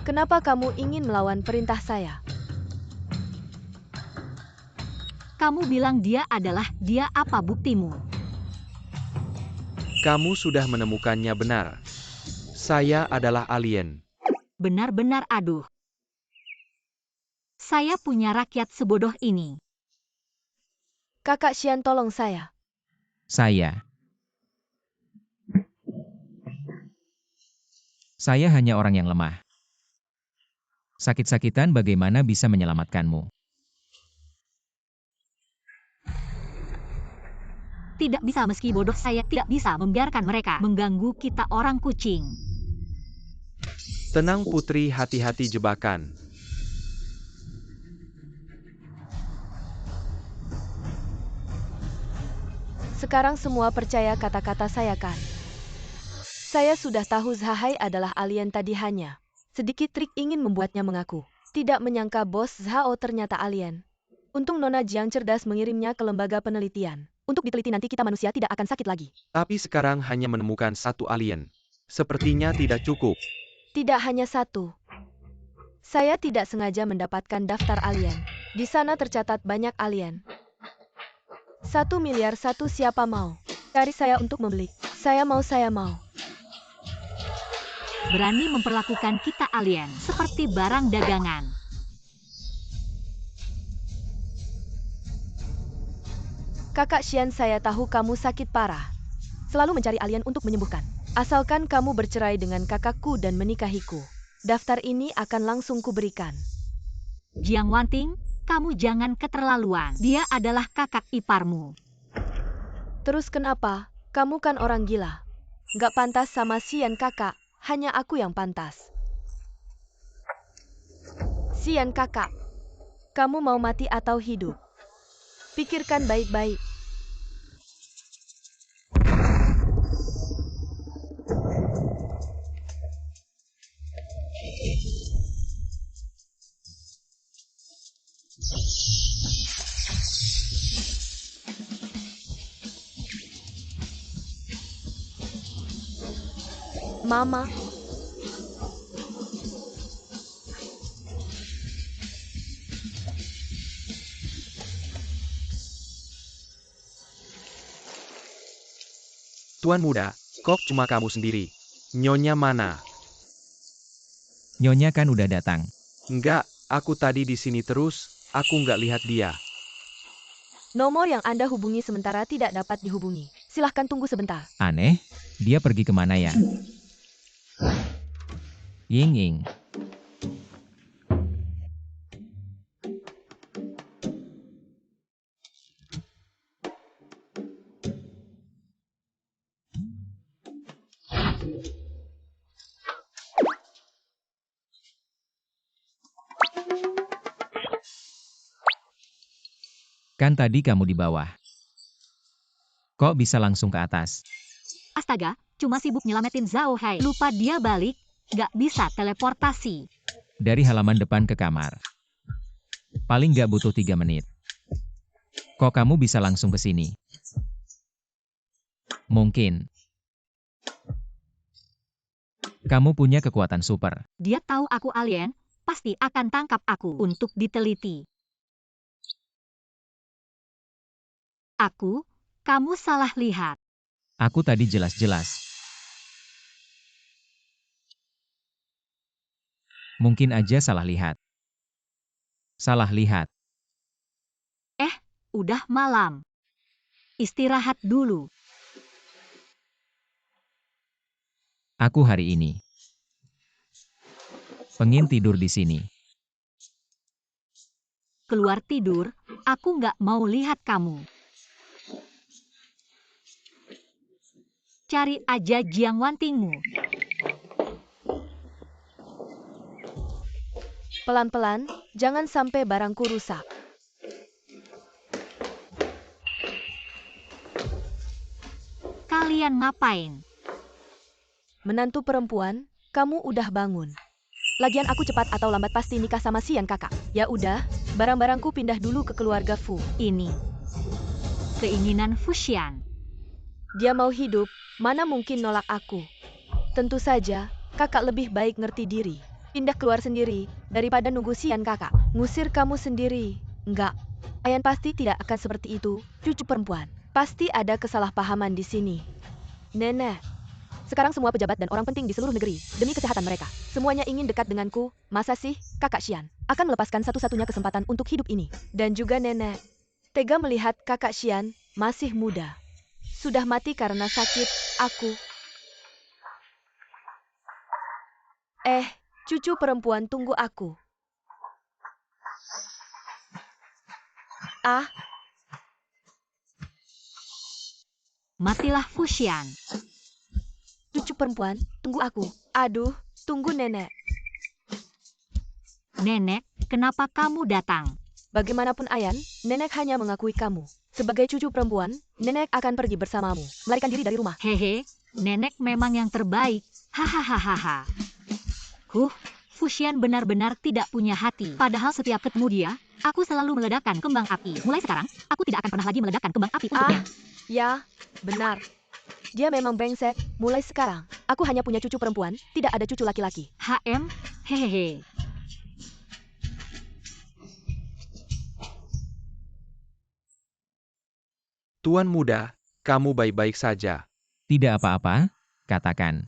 Kenapa kamu ingin melawan perintah saya? Kamu bilang dia adalah dia, apa buktimu? kamu sudah menemukannya benar. Saya adalah alien. Benar-benar aduh. Saya punya rakyat sebodoh ini. Kakak Xian, tolong saya. Saya hanya orang yang lemah. Sakit-sakitan bagaimana bisa menyelamatkanmu? Tidak bisa, meski bodoh saya tidak bisa membiarkan mereka mengganggu kita orang kucing. Tenang Putri, hati-hati jebakan. Sekarang semua percaya kata-kata saya kan? Saya sudah tahu Zhahai adalah alien tadi, hanya sedikit trik ingin membuatnya mengaku. Tidak menyangka bos Zhao ternyata alien. Untung Nona Jiang cerdas mengirimnya ke lembaga penelitian. Untuk diteliti, nanti kita manusia tidak akan sakit lagi. Tapi sekarang hanya menemukan satu alien. Sepertinya tidak cukup. Tidak hanya satu. Saya tidak sengaja mendapatkan daftar alien. Di sana tercatat banyak alien. 1 miliar satu, siapa mau? Cari saya untuk membeli. Saya mau. Berani memperlakukan kita alien seperti barang dagangan. Kakak Xian, saya tahu kamu sakit parah. Selalu mencari alien untuk menyembuhkan. Asalkan kamu bercerai dengan kakakku dan menikahiku. Daftar ini akan langsung kuberikan. Jiang Wanting, kamu jangan keterlaluan. Dia adalah kakak iparmu. Terus kenapa? Kamu kan orang gila. Gak pantas sama Xian kakak. Hanya aku yang pantas. Xian kakak, kamu mau mati atau hidup? Pikirkan baik-baik. Mama. Tuan muda, kok cuma kamu sendiri? Nyonya mana? Nyonya kan udah datang. Enggak, aku tadi di sini terus, aku nggak lihat dia. Nomor yang Anda hubungi sementara tidak dapat dihubungi. Silahkan tunggu sebentar. Aneh, dia pergi kemana ya? Ying. Kan tadi kamu di bawah. Kok bisa langsung ke atas? Astaga, cuma sibuk nyelamatin Zhao Hai. Lupa dia balik, gak bisa teleportasi. Dari halaman depan ke kamar. Paling gak butuh 3 menit. Kok kamu bisa langsung ke sini? Mungkin kamu punya kekuatan super. Dia tahu aku alien, pasti akan tangkap aku untuk diteliti. Kamu salah lihat. Aku tadi jelas-jelas. Mungkin aja salah lihat. Salah lihat. Udah malam. Istirahat dulu. Aku hari ini pengen tidur di sini. Keluar tidur, aku nggak mau lihat kamu. Cari aja Jiang Wantingmu. Pelan-pelan, jangan sampai barangku rusak. Kalian ngapain? Menantu perempuan, kamu udah bangun. Lagian aku cepat atau lambat pasti nikah sama Xian kakak. Ya udah, barang-barangku pindah dulu ke keluarga Fu. Ini keinginan Fuxian. Dia mau hidup, mana mungkin nolak aku. Tentu saja, kakak lebih baik ngerti diri. Pindah keluar sendiri, daripada nunggu Xian kakak. Ngusir kamu sendiri. Enggak. Ayan pasti tidak akan seperti itu, cucu perempuan. Pasti ada kesalahpahaman di sini. Nenek. Sekarang semua pejabat dan orang penting di seluruh negeri, demi kesehatan mereka, semuanya ingin dekat denganku. Masa sih, kakak Xian akan melepaskan satu-satunya kesempatan untuk hidup ini. Dan juga nenek. Tega melihat kakak Xian masih muda. Sudah mati karena sakit, aku. Cucu perempuan tunggu aku. Matilah Fuxian. Cucu perempuan, tunggu aku. Aduh, tunggu nenek. Nenek, kenapa kamu datang? Bagaimanapun Ayan, nenek hanya mengakui kamu. Sebagai cucu perempuan, nenek akan pergi bersamamu, melarikan diri dari rumah. Hehe, nenek memang yang terbaik. Hahaha. Fuxian benar-benar tidak punya hati. Padahal setiap ketemu dia, aku selalu meledakkan kembang api. Mulai sekarang, aku tidak akan pernah lagi meledakkan kembang api untuknya. Ya, benar. Dia memang brengsek. Mulai sekarang, aku hanya punya cucu perempuan, tidak ada cucu laki-laki. Hehehe. Tuan muda, kamu baik-baik saja. Tidak apa-apa, katakan.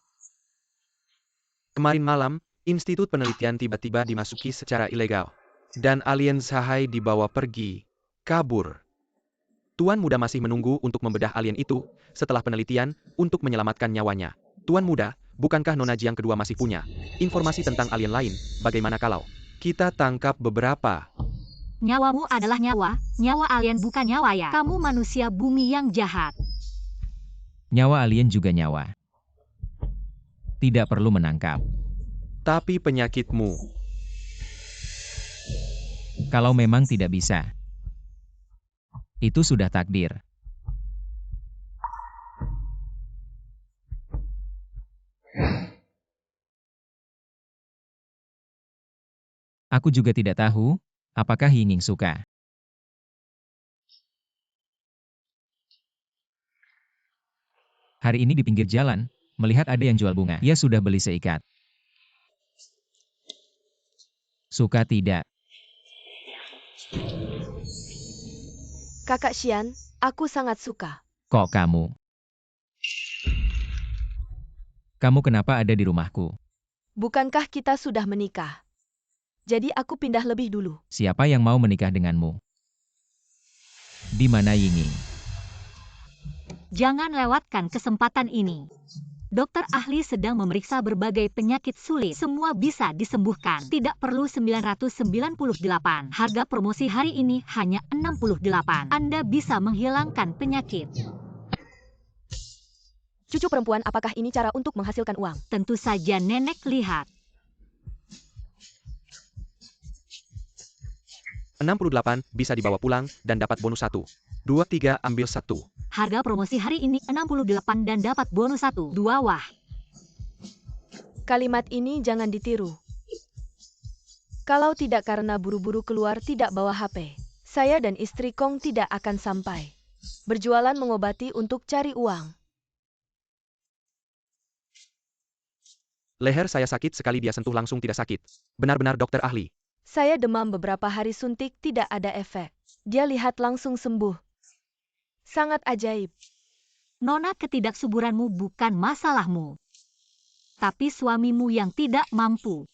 Kemarin malam, Institut Penelitian tiba-tiba dimasuki secara ilegal. Dan alien Zahai dibawa pergi. Kabur. Tuan muda masih menunggu untuk membedah alien itu, setelah penelitian, untuk menyelamatkan nyawanya. Tuan muda, bukankah Nona Jiang kedua masih punya informasi tentang alien lain? Bagaimana kalau kita tangkap beberapa? Nyawamu adalah nyawa alien bukan nyawa ya. Kamu manusia bumi yang jahat. Nyawa alien juga nyawa. Tidak perlu menangkap. Tapi penyakitmu. Kalau memang tidak bisa. Itu sudah takdir. Aku juga tidak tahu, apakah Yinging suka. Hari ini di pinggir jalan, melihat ada yang jual bunga. Ia sudah beli seikat. Suka tidak? Kakak Xian, aku sangat suka. Kok kamu? Kamu kenapa ada di rumahku? Bukankah kita sudah menikah? Jadi aku pindah lebih dulu. Siapa yang mau menikah denganmu? Di mana Yinging? Jangan lewatkan kesempatan ini. Dokter ahli sedang memeriksa berbagai penyakit sulit. Semua bisa disembuhkan. Tidak perlu 998. Harga promosi hari ini hanya 68. Anda bisa menghilangkan penyakit. Cucu perempuan, apakah ini cara untuk menghasilkan uang? Tentu saja nenek lihat. 68 bisa dibawa pulang dan dapat bonus 1. 2, 3, ambil 1. Harga promosi hari ini 68 dan dapat bonus 1. 2 wah. Kalimat ini jangan ditiru. Kalau tidak karena buru-buru keluar tidak bawa HP, saya dan istri Kong tidak akan sampai. Berjualan mengobati untuk cari uang. Leher saya sakit sekali dia sentuh langsung tidak sakit. Benar-benar dokter ahli. Saya demam beberapa hari suntik tidak ada efek. Dia lihat langsung sembuh. Sangat ajaib. Nona, ketidaksuburanmu bukan masalahmu. Tapi suamimu yang tidak mampu.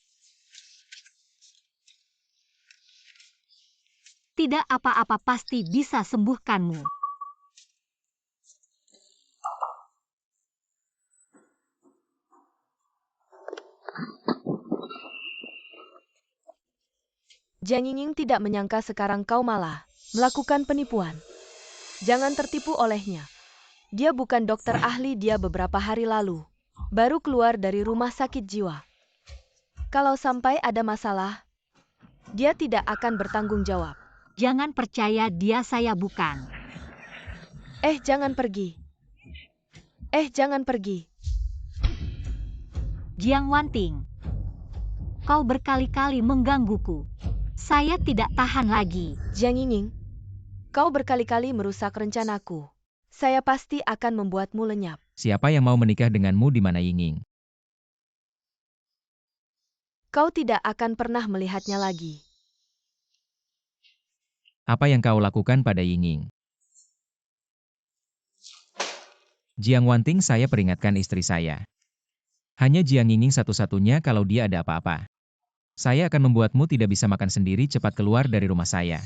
Tidak apa-apa pasti bisa sembuhkanmu. Jiang Yinging tidak menyangka sekarang kau malah melakukan penipuan. Jangan tertipu olehnya. Dia bukan dokter ahli, dia beberapa hari lalu baru keluar dari rumah sakit jiwa. Kalau sampai ada masalah, dia tidak akan bertanggung jawab. Jangan percaya dia, saya bukan. Jangan pergi. Jangan pergi. Jiang Wanting. Kau berkali-kali menggangguku. Saya tidak tahan lagi. Jiang Yingning, kau berkali-kali merusak rencanaku. Saya pasti akan membuatmu lenyap. Siapa yang mau menikah denganmu di mana Yinging? Kau tidak akan pernah melihatnya lagi. Apa yang kau lakukan pada Yinging? Jiang Wanting, saya peringatkan istri saya. Hanya Jiang Yinging satu-satunya kalau dia ada apa-apa. Saya akan membuatmu tidak bisa makan sendiri, cepat keluar dari rumah saya.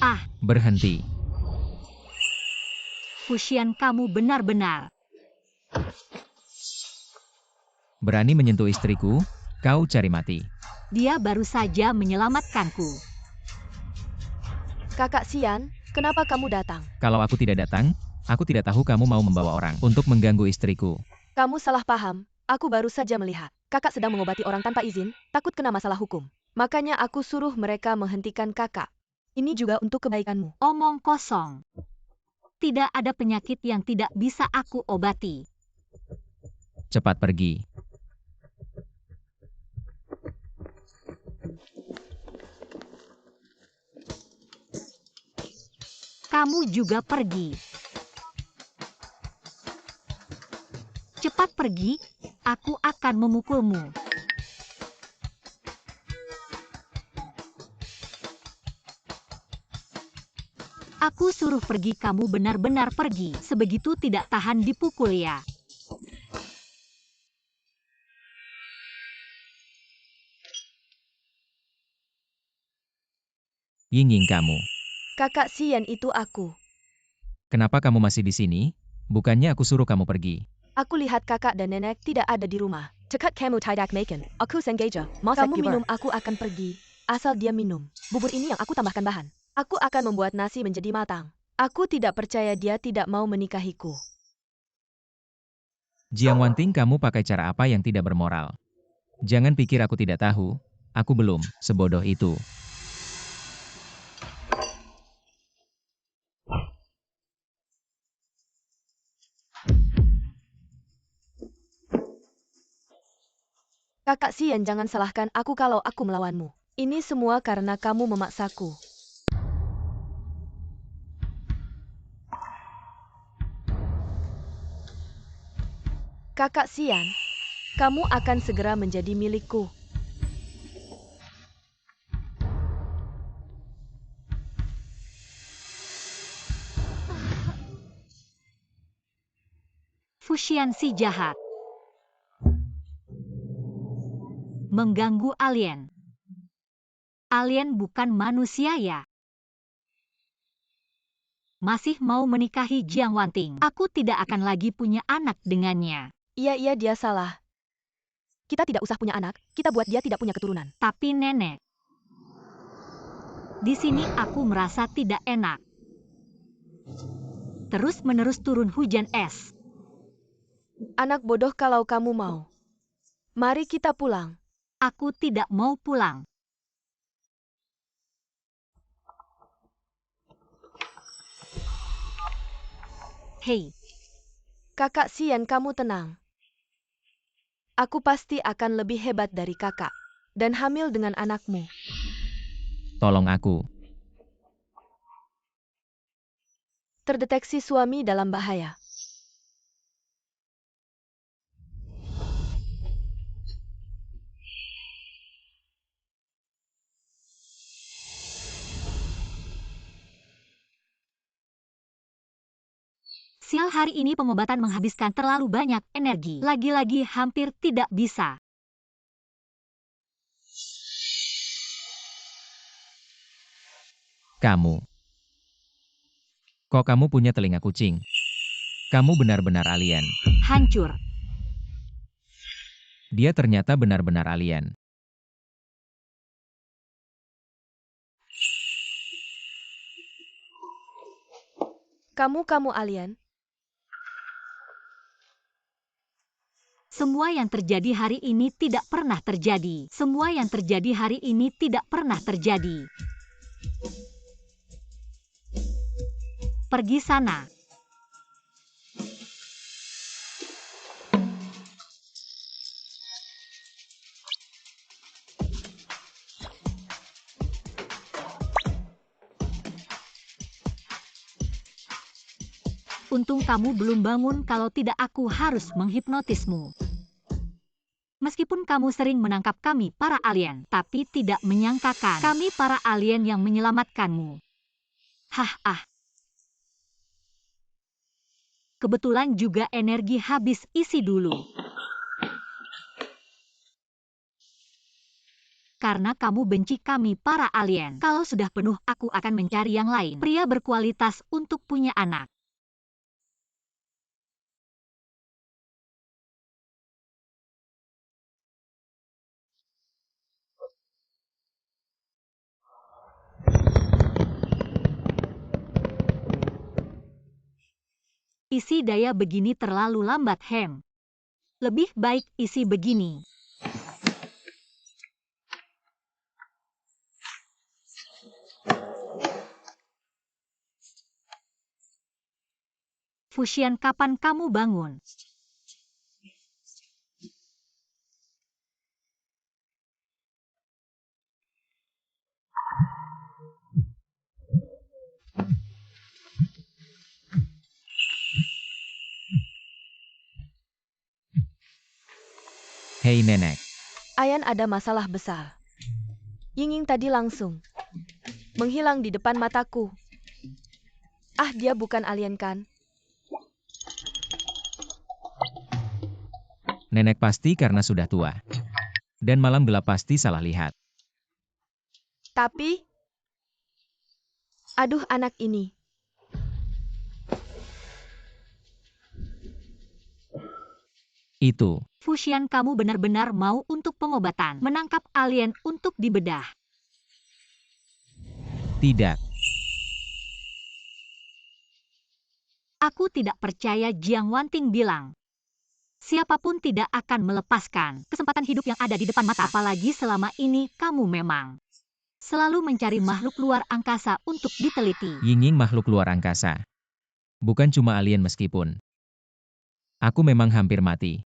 Ah, Berhenti. Fuxian, kamu benar-benar. Berani menyentuh istriku, kau cari mati. Dia baru saja menyelamatkanku. Kakak Xian, kenapa kamu datang? Kalau aku tidak datang, aku tidak tahu kamu mau membawa orang untuk mengganggu istriku. Kamu salah paham, aku baru saja melihat. Kakak sedang mengobati orang tanpa izin, takut kena masalah hukum. Makanya aku suruh mereka menghentikan kakak. Ini juga untuk kebaikanmu. Omong kosong. Tidak ada penyakit yang tidak bisa aku obati. Cepat pergi. Kamu juga pergi. Cepat pergi, aku akan memukulmu. Aku suruh pergi, kamu benar-benar pergi. Sebegitu tidak tahan dipukul ya. Yinging, kamu. Kakak Xian, itu aku. Kenapa kamu masih di sini? Bukannya aku suruh kamu pergi. Aku lihat kakak dan nenek tidak ada di rumah. Cekat kamu tidak makan. Aku sengaja. Kamu minum, aku akan pergi. Asal dia minum. Bubur ini yang aku tambahkan bahan. Aku akan membuat nasi menjadi matang. Aku tidak percaya dia tidak mau menikahiku. Jiang Wanting, kamu pakai cara apa yang tidak bermoral? Jangan pikir aku tidak tahu. Aku belum sebodoh itu. Kakak Xian, jangan salahkan aku kalau aku melawanmu. Ini semua karena kamu memaksaku. Kakak Xian, kamu akan segera menjadi milikku. Fuxian si jahat. Mengganggu alien. Alien bukan manusia ya? Masih mau menikahi Jiang Wanting. Aku tidak akan lagi punya anak dengannya. Iya, dia salah. Kita tidak usah punya anak, kita buat dia tidak punya keturunan. Tapi nenek, di sini aku merasa tidak enak. Terus-menerus turun hujan es. Anak bodoh, kalau kamu mau. Mari kita pulang. Aku tidak mau pulang. Hei, Kakak Xian, kamu tenang. Aku pasti akan lebih hebat dari kakak. Dan hamil dengan anakmu. Tolong aku. Terdeteksi suami dalam bahaya. sial, hari ini pengobatan menghabiskan terlalu banyak energi. Lagi-lagi hampir tidak bisa. Kamu. Kok kamu punya telinga kucing? Kamu benar-benar alien. Hancur. Dia ternyata benar-benar alien. Kamu alien? Semua yang terjadi hari ini tidak pernah terjadi. Semua yang terjadi hari ini tidak pernah terjadi. Pergi sana. Untung kamu belum bangun, kalau tidak aku harus menghipnotismu. Meskipun kamu sering menangkap kami para alien, tapi tidak menyangkakan kami para alien yang menyelamatkanmu. Hah. Kebetulan juga energi habis, isi dulu. Karena kamu benci kami para alien. Kalau sudah penuh, aku akan mencari yang lain. Pria berkualitas untuk punya anak. Isi daya begini terlalu lambat, Hem. Lebih baik isi begini. Fusion, kapan kamu bangun? Hei nenek, Ayan ada masalah besar. Ying tadi langsung menghilang di depan mataku. Dia bukan alien kan? nenek pasti karena sudah tua. Dan malam gelap pasti salah lihat. Tapi, aduh anak ini. Itu, Fusion, kamu benar-benar mau untuk pengobatan, menangkap alien untuk dibedah. tidak. Aku tidak percaya, Jiang Wanting bilang. Siapapun tidak akan melepaskan kesempatan hidup yang ada di depan mata. Apalagi selama ini kamu memang selalu mencari makhluk luar angkasa untuk diteliti. Ying makhluk luar angkasa. Bukan cuma alien meskipun. Aku memang hampir mati.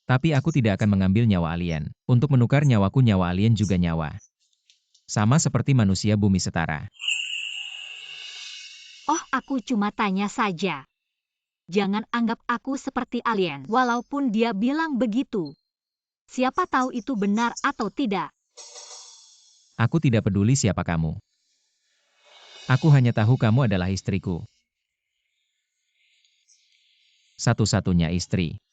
Tapi aku tidak akan mengambil nyawa alien. Untuk menukar nyawaku, nyawa alien juga nyawa. Sama seperti manusia bumi setara. Oh, aku cuma tanya saja. Jangan anggap aku seperti alien, walaupun dia bilang begitu. Siapa tahu itu benar atau tidak. Aku tidak peduli siapa kamu. Aku hanya tahu kamu adalah istriku. Satu-satunya istri.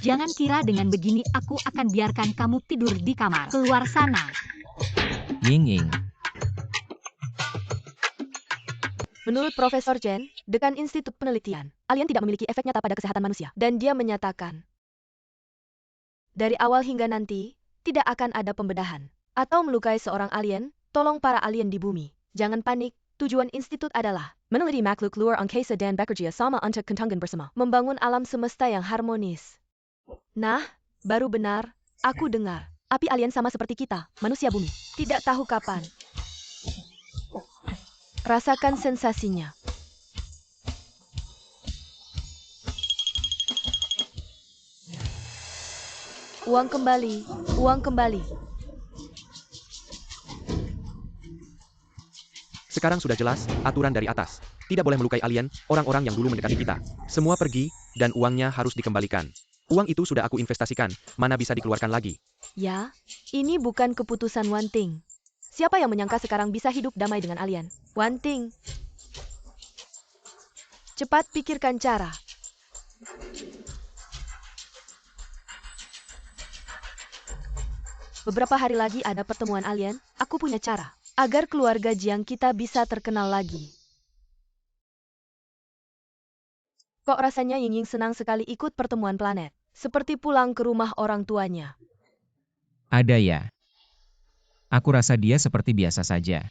Jangan kira dengan begini aku akan biarkan kamu tidur di kamar. Keluar sana. Ying. Menurut Profesor Chen, dekan Institut Penelitian, alien tidak memiliki efek nyata pada kesehatan manusia. Dan dia menyatakan, dari awal hingga nanti, tidak akan ada pembedahan. Atau melukai seorang alien, tolong para alien di bumi. Jangan panik, tujuan institut adalah meneliti makhluk luar angkasa dan bekerja sama untuk keuntungan bersama. Membangun alam semesta yang harmonis. Nah, baru benar, aku dengar. Api alien sama seperti kita, manusia bumi. Tidak tahu kapan. Rasakan sensasinya. Uang kembali, uang kembali. Sekarang sudah jelas, aturan dari atas. Tidak boleh melukai alien, orang-orang yang dulu mendekati kita. Semua pergi, dan uangnya harus dikembalikan. Uang itu sudah aku investasikan, mana bisa dikeluarkan lagi. Ya, ini bukan keputusan Wanting. Siapa yang menyangka sekarang bisa hidup damai dengan alien? Wanting. Cepat pikirkan cara. Beberapa hari lagi ada pertemuan alien, aku punya cara. Agar keluarga Jiang kita bisa terkenal lagi. Kok rasanya Ying senang sekali ikut pertemuan planet. Seperti pulang ke rumah orang tuanya. Ada ya. Aku rasa dia seperti biasa saja.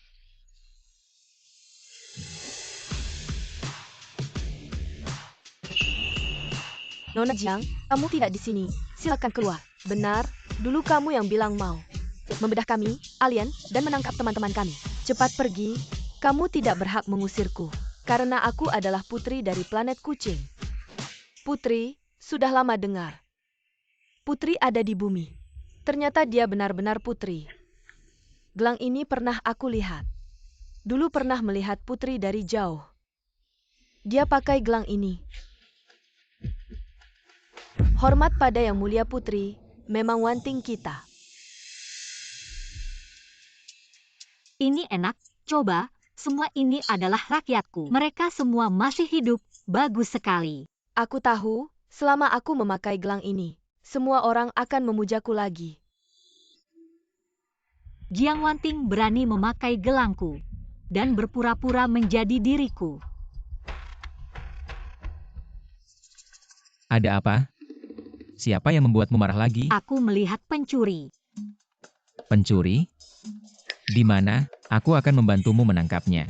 Nona Jiang, kamu tidak di sini. Silakan keluar. Benar, dulu kamu yang bilang mau membedah kami, alien, dan menangkap teman-teman kami. Cepat pergi, kamu tidak berhak mengusirku. Karena aku adalah putri dari planet kucing. Putri, sudah lama dengar. Putri ada di bumi. Ternyata dia benar-benar putri. Gelang ini pernah aku lihat. Dulu pernah melihat putri dari jauh. dia pakai gelang ini. Hormat pada Yang Mulia Putri, memang wanting kita. Ini enak, coba, semua ini adalah rakyatku. Mereka semua masih hidup, bagus sekali. Aku tahu, selama aku memakai gelang ini, semua orang akan memujaku lagi. Jiang Wanting berani memakai gelangku dan berpura-pura menjadi diriku. Ada apa? Siapa yang membuatmu marah lagi? Aku melihat pencuri. Pencuri? Di mana? Aku akan membantumu menangkapnya.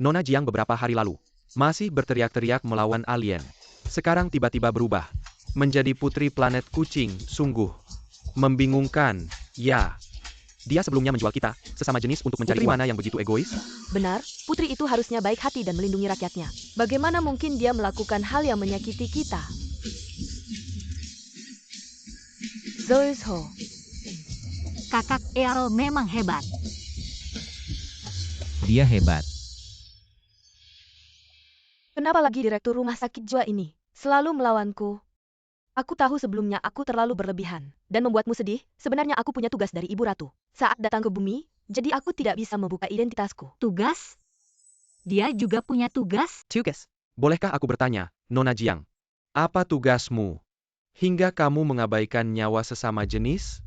Nona Jiang beberapa hari lalu masih berteriak-teriak melawan alien. Sekarang tiba-tiba berubah menjadi putri planet kucing. Sungguh membingungkan. Ya, dia sebelumnya menjual kita sesama jenis untuk mencari mana yang begitu egois. Benar, putri itu harusnya baik hati dan melindungi rakyatnya. Bagaimana mungkin dia melakukan hal yang menyakiti kita? Zoisho, Kakak Earl memang hebat. Dia hebat. kenapa lagi direktur rumah sakit jiwa ini selalu melawanku? Aku tahu sebelumnya aku terlalu berlebihan dan membuatmu sedih. Sebenarnya aku punya tugas dari Ibu Ratu saat datang ke bumi, jadi aku tidak bisa membuka identitasku. Tugas? Dia juga punya tugas? Tugas. Bolehkah aku bertanya, Nona Jiang? Apa tugasmu? Hingga kamu mengabaikan nyawa sesama jenis?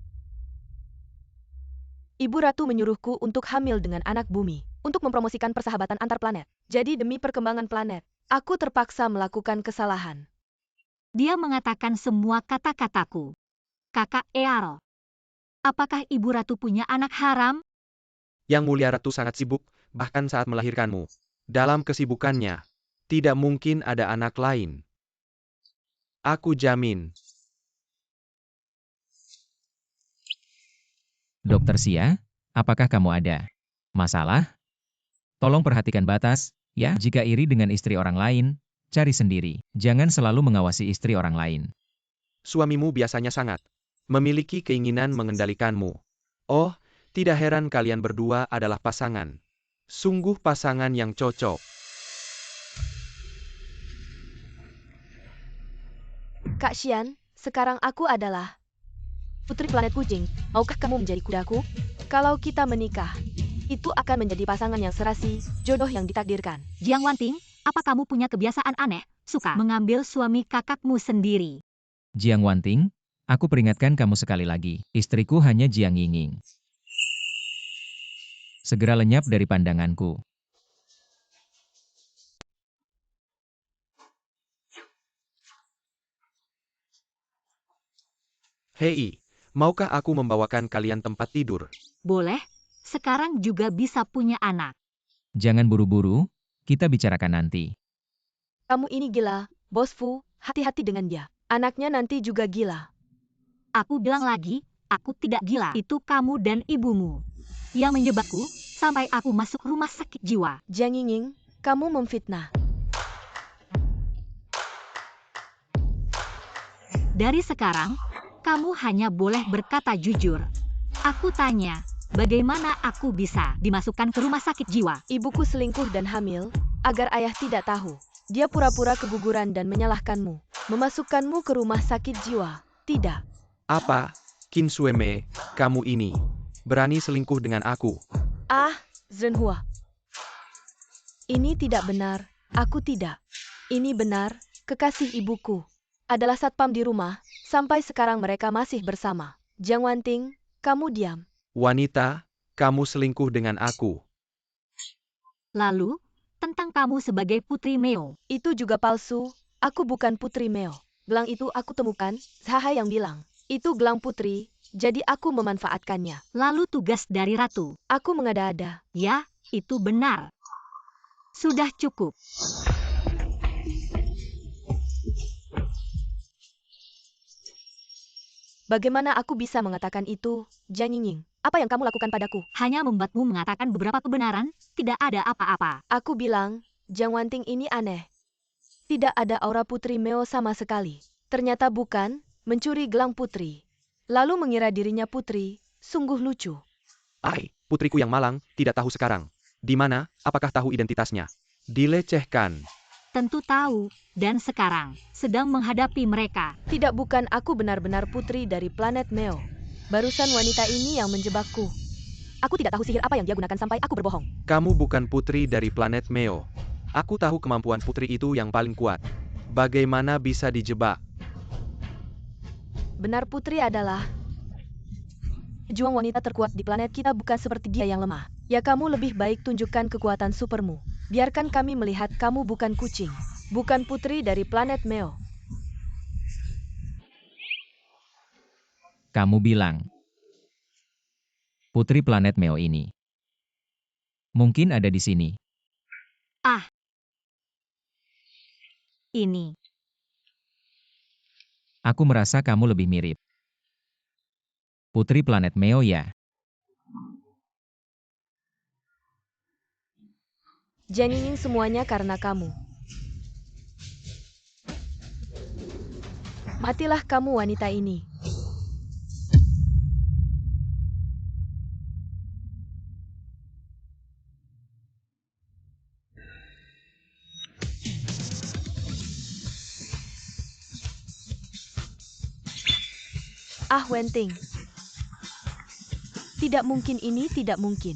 Ibu Ratu menyuruhku untuk hamil dengan anak bumi, untuk mempromosikan persahabatan antar planet. Jadi demi perkembangan planet, aku terpaksa melakukan kesalahan. Dia mengatakan semua kata-kataku. Kakak Earl, apakah Ibu Ratu punya anak haram? Yang Mulia Ratu sangat sibuk, bahkan saat melahirkanmu. Dalam kesibukannya, tidak mungkin ada anak lain. Aku jamin. Dokter Xia, apakah kamu ada masalah? Tolong perhatikan batas, ya. Jika iri dengan istri orang lain, cari sendiri. Jangan selalu mengawasi istri orang lain. Suamimu biasanya sangat memiliki keinginan mengendalikanmu. Oh, tidak heran kalian berdua adalah pasangan. Sungguh pasangan yang cocok. Kak Xian, sekarang aku adalah putri planet kucing. Maukah kamu menjadi kudaku? Kalau kita menikah, itu akan menjadi pasangan yang serasi, jodoh yang ditakdirkan. Jiang Wanting, apa kamu punya kebiasaan aneh, suka mengambil suami kakakmu sendiri? Jiang Wanting, aku peringatkan kamu sekali lagi. Istriku hanya Jiang Yinging. Segera lenyap dari pandanganku. Hei, maukah aku membawakan kalian tempat tidur? Boleh, sekarang juga bisa punya anak. Jangan buru-buru, kita bicarakan nanti. Kamu ini gila, Bos Fu, hati-hati dengan dia. Anaknya nanti juga gila. Aku bilang lagi, aku tidak gila. Itu kamu dan ibumu yang menjebakku sampai aku masuk rumah sakit jiwa. Jiang Yinging, kamu memfitnah. Dari sekarang, kamu hanya boleh berkata jujur. Aku tanya, bagaimana aku bisa dimasukkan ke rumah sakit jiwa? Ibuku selingkuh dan hamil, agar ayah tidak tahu. Dia pura-pura keguguran dan menyalahkanmu. Memasukkanmu ke rumah sakit jiwa. Tidak. Apa, Qin Sueme, kamu ini berani selingkuh dengan aku? Ah, Zhenhua. Ini tidak benar. Aku tidak. Ini benar, kekasih ibuku adalah satpam di rumah. Sampai sekarang mereka masih bersama. Jiang Wanting, kamu diam. Wanita, kamu selingkuh dengan aku. Lalu, tentang kamu sebagai Putri Meo. Itu juga palsu. Aku bukan Putri Meo. Gelang itu aku temukan, Zaha yang bilang. Itu gelang putri, jadi aku memanfaatkannya. Lalu tugas dari Ratu. Aku mengada-ada. Ya, itu benar. Sudah cukup. Bagaimana aku bisa mengatakan itu, Jiang Yinging? Apa yang kamu lakukan padaku? Hanya membuatmu mengatakan beberapa kebenaran, tidak ada apa-apa. Aku bilang, Jiang Wanting ini aneh. Tidak ada aura Putri Meo sama sekali. Ternyata bukan, mencuri gelang putri. Lalu mengira dirinya putri, sungguh lucu. Ai, putriku yang malang, tidak tahu sekarang. Di mana, apakah tahu identitasnya? Dilecehkan. tentu tahu, dan sekarang sedang menghadapi mereka. Tidak, bukan, aku benar-benar putri dari planet Meo. Barusan wanita ini yang menjebakku. Aku tidak tahu sihir apa yang dia gunakan sampai aku berbohong. Kamu bukan putri dari planet Meo. Aku tahu kemampuan putri itu yang paling kuat. Bagaimana bisa dijebak? Benar, putri adalah pejuang wanita terkuat di planet kita, bukan seperti dia yang lemah. Ya, kamu lebih baik tunjukkan kekuatan supermu. Biarkan kami melihat kamu bukan kucing. Bukan putri dari planet Meo. Kamu bilang, putri planet Meo ini mungkin ada di sini. Ah, ini. Aku merasa kamu lebih mirip putri planet Meo ya. Janjiin semuanya karena kamu. Matilah kamu wanita ini. Ah, Wenting. Tidak mungkin, ini tidak mungkin.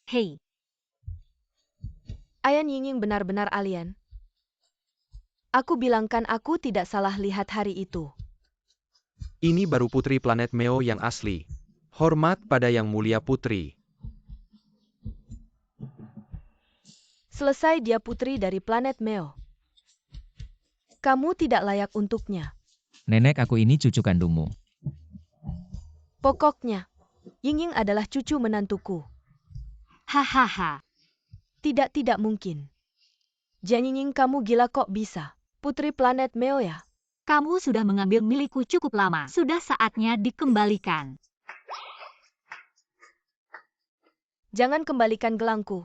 Hei, Ayan Yingying benar-benar alien. Aku bilangkan aku tidak salah lihat hari itu. Ini baru putri planet Meo yang asli. Hormat pada yang mulia putri. Selesai, dia putri dari planet Meo. Kamu tidak layak untuknya. Nenek, aku ini cucu kandungmu. Pokoknya, Yingying adalah cucu menantuku. hahaha. Tidak mungkin. Yingying, kamu gila, kok bisa? Putri planet Meo ya? Kamu sudah mengambil milikku cukup lama. Sudah saatnya dikembalikan. Jangan kembalikan gelangku.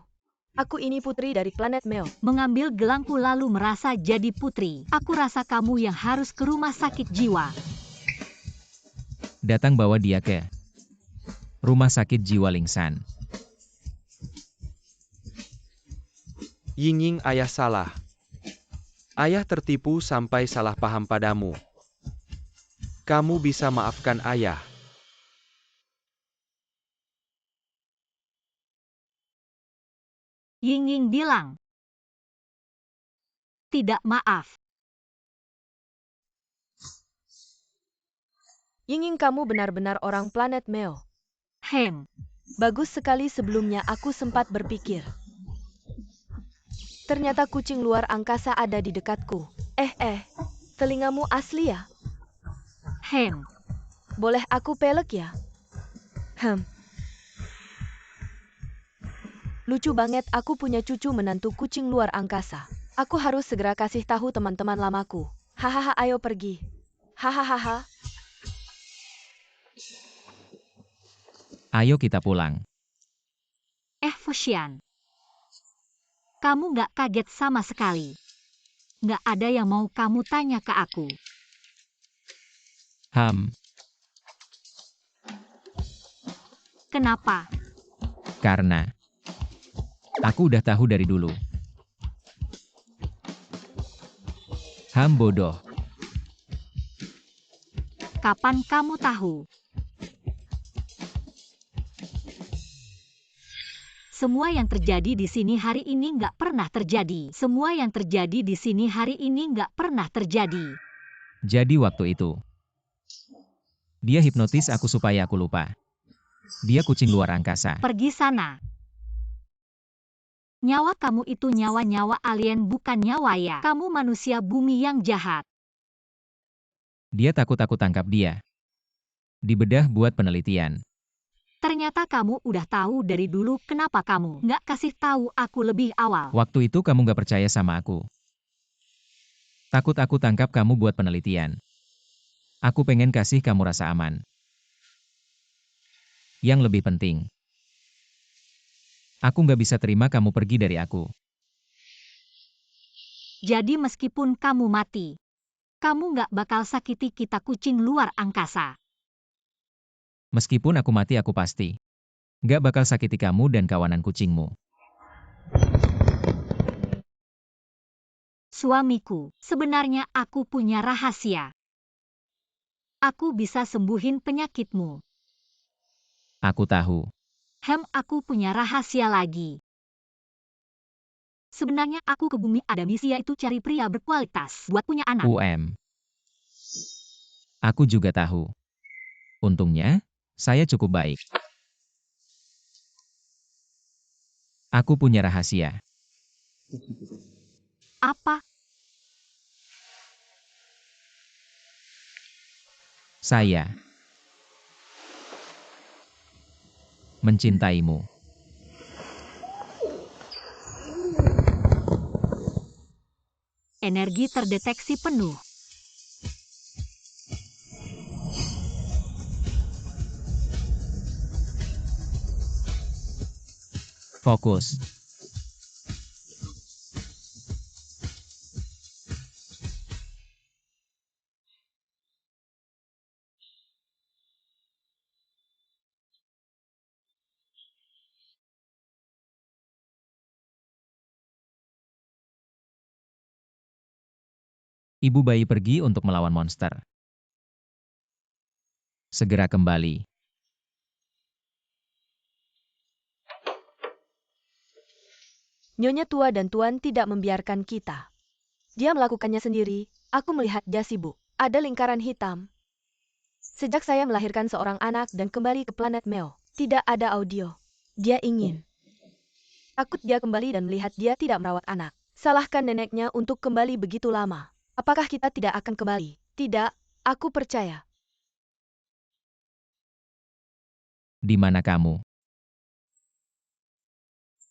Aku ini putri dari planet Meo. Mengambil gelangku lalu merasa jadi putri. Aku rasa kamu yang harus ke rumah sakit jiwa. Datang bawa dia ke rumah sakit jiwa Lingsan. Yingying, ayah salah. Ayah tertipu sampai salah paham padamu. Kamu bisa maafkan ayah. Yingying bilang, tidak, maaf. Yingying, kamu benar-benar orang planet Meo. Bagus sekali, sebelumnya aku sempat berpikir. Ternyata kucing luar angkasa ada di dekatku. Telingamu asli ya? Boleh aku pelek ya? Lucu banget, aku punya cucu menantu kucing luar angkasa. Aku harus segera kasih tahu teman-teman lamaku. Hahaha, ayo pergi. Hahaha. Ayo kita pulang. Fuxian. Kamu nggak kaget sama sekali. Nggak ada yang mau kamu tanya ke aku. Kenapa? Karena aku udah tahu dari dulu. Bodoh. Kapan kamu tahu? Semua yang terjadi di sini hari ini nggak pernah terjadi. Semua yang terjadi di sini hari ini nggak pernah terjadi. Jadi waktu itu, dia hipnotis aku supaya aku lupa. Dia kucing luar angkasa. Pergi sana. Nyawa kamu itu nyawa-nyawa alien, bukan nyawa ya. Kamu manusia bumi yang jahat. Dia takut aku tangkap dia. Dibedah buat penelitian. Ternyata kamu udah tahu dari dulu. Kenapa kamu nggak kasih tahu aku lebih awal? Waktu itu kamu nggak percaya sama aku. Takut aku tangkap kamu buat penelitian. Aku pengen kasih kamu rasa aman. Yang lebih penting, Aku nggak bisa terima kamu pergi dari aku. Jadi meskipun kamu mati, kamu nggak bakal sakiti kita kucing luar angkasa. Meskipun aku mati aku pasti nggak bakal sakiti kamu dan kawanan kucingmu. Suamiku, sebenarnya aku punya rahasia. Aku bisa sembuhin penyakitmu. Aku tahu. Aku punya rahasia lagi. Sebenarnya aku ke bumi ada misi yaitu cari pria berkualitas buat punya anak. Aku juga tahu. Untungnya, saya cukup baik. Aku punya rahasia. Apa? Saya mencintaimu. Energi terdeteksi penuh. Fokus. Ibu bayi pergi untuk melawan monster. Segera kembali. Nyonya tua dan tuan tidak membiarkan kita. Dia melakukannya sendiri, aku melihat dia sibuk. Ada lingkaran hitam. Sejak saya melahirkan seorang anak dan kembali ke planet Meo, tidak ada audio. Dia ingin. Takut dia kembali dan melihat dia tidak merawat anak. Salahkan neneknya untuk kembali begitu lama. Apakah kita tidak akan kembali? Tidak, aku percaya. Di mana kamu?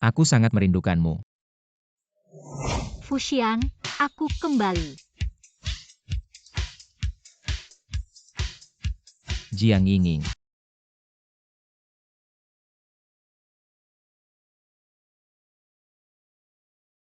Aku sangat merindukanmu. Fuxian, aku kembali. Jiang Yinging.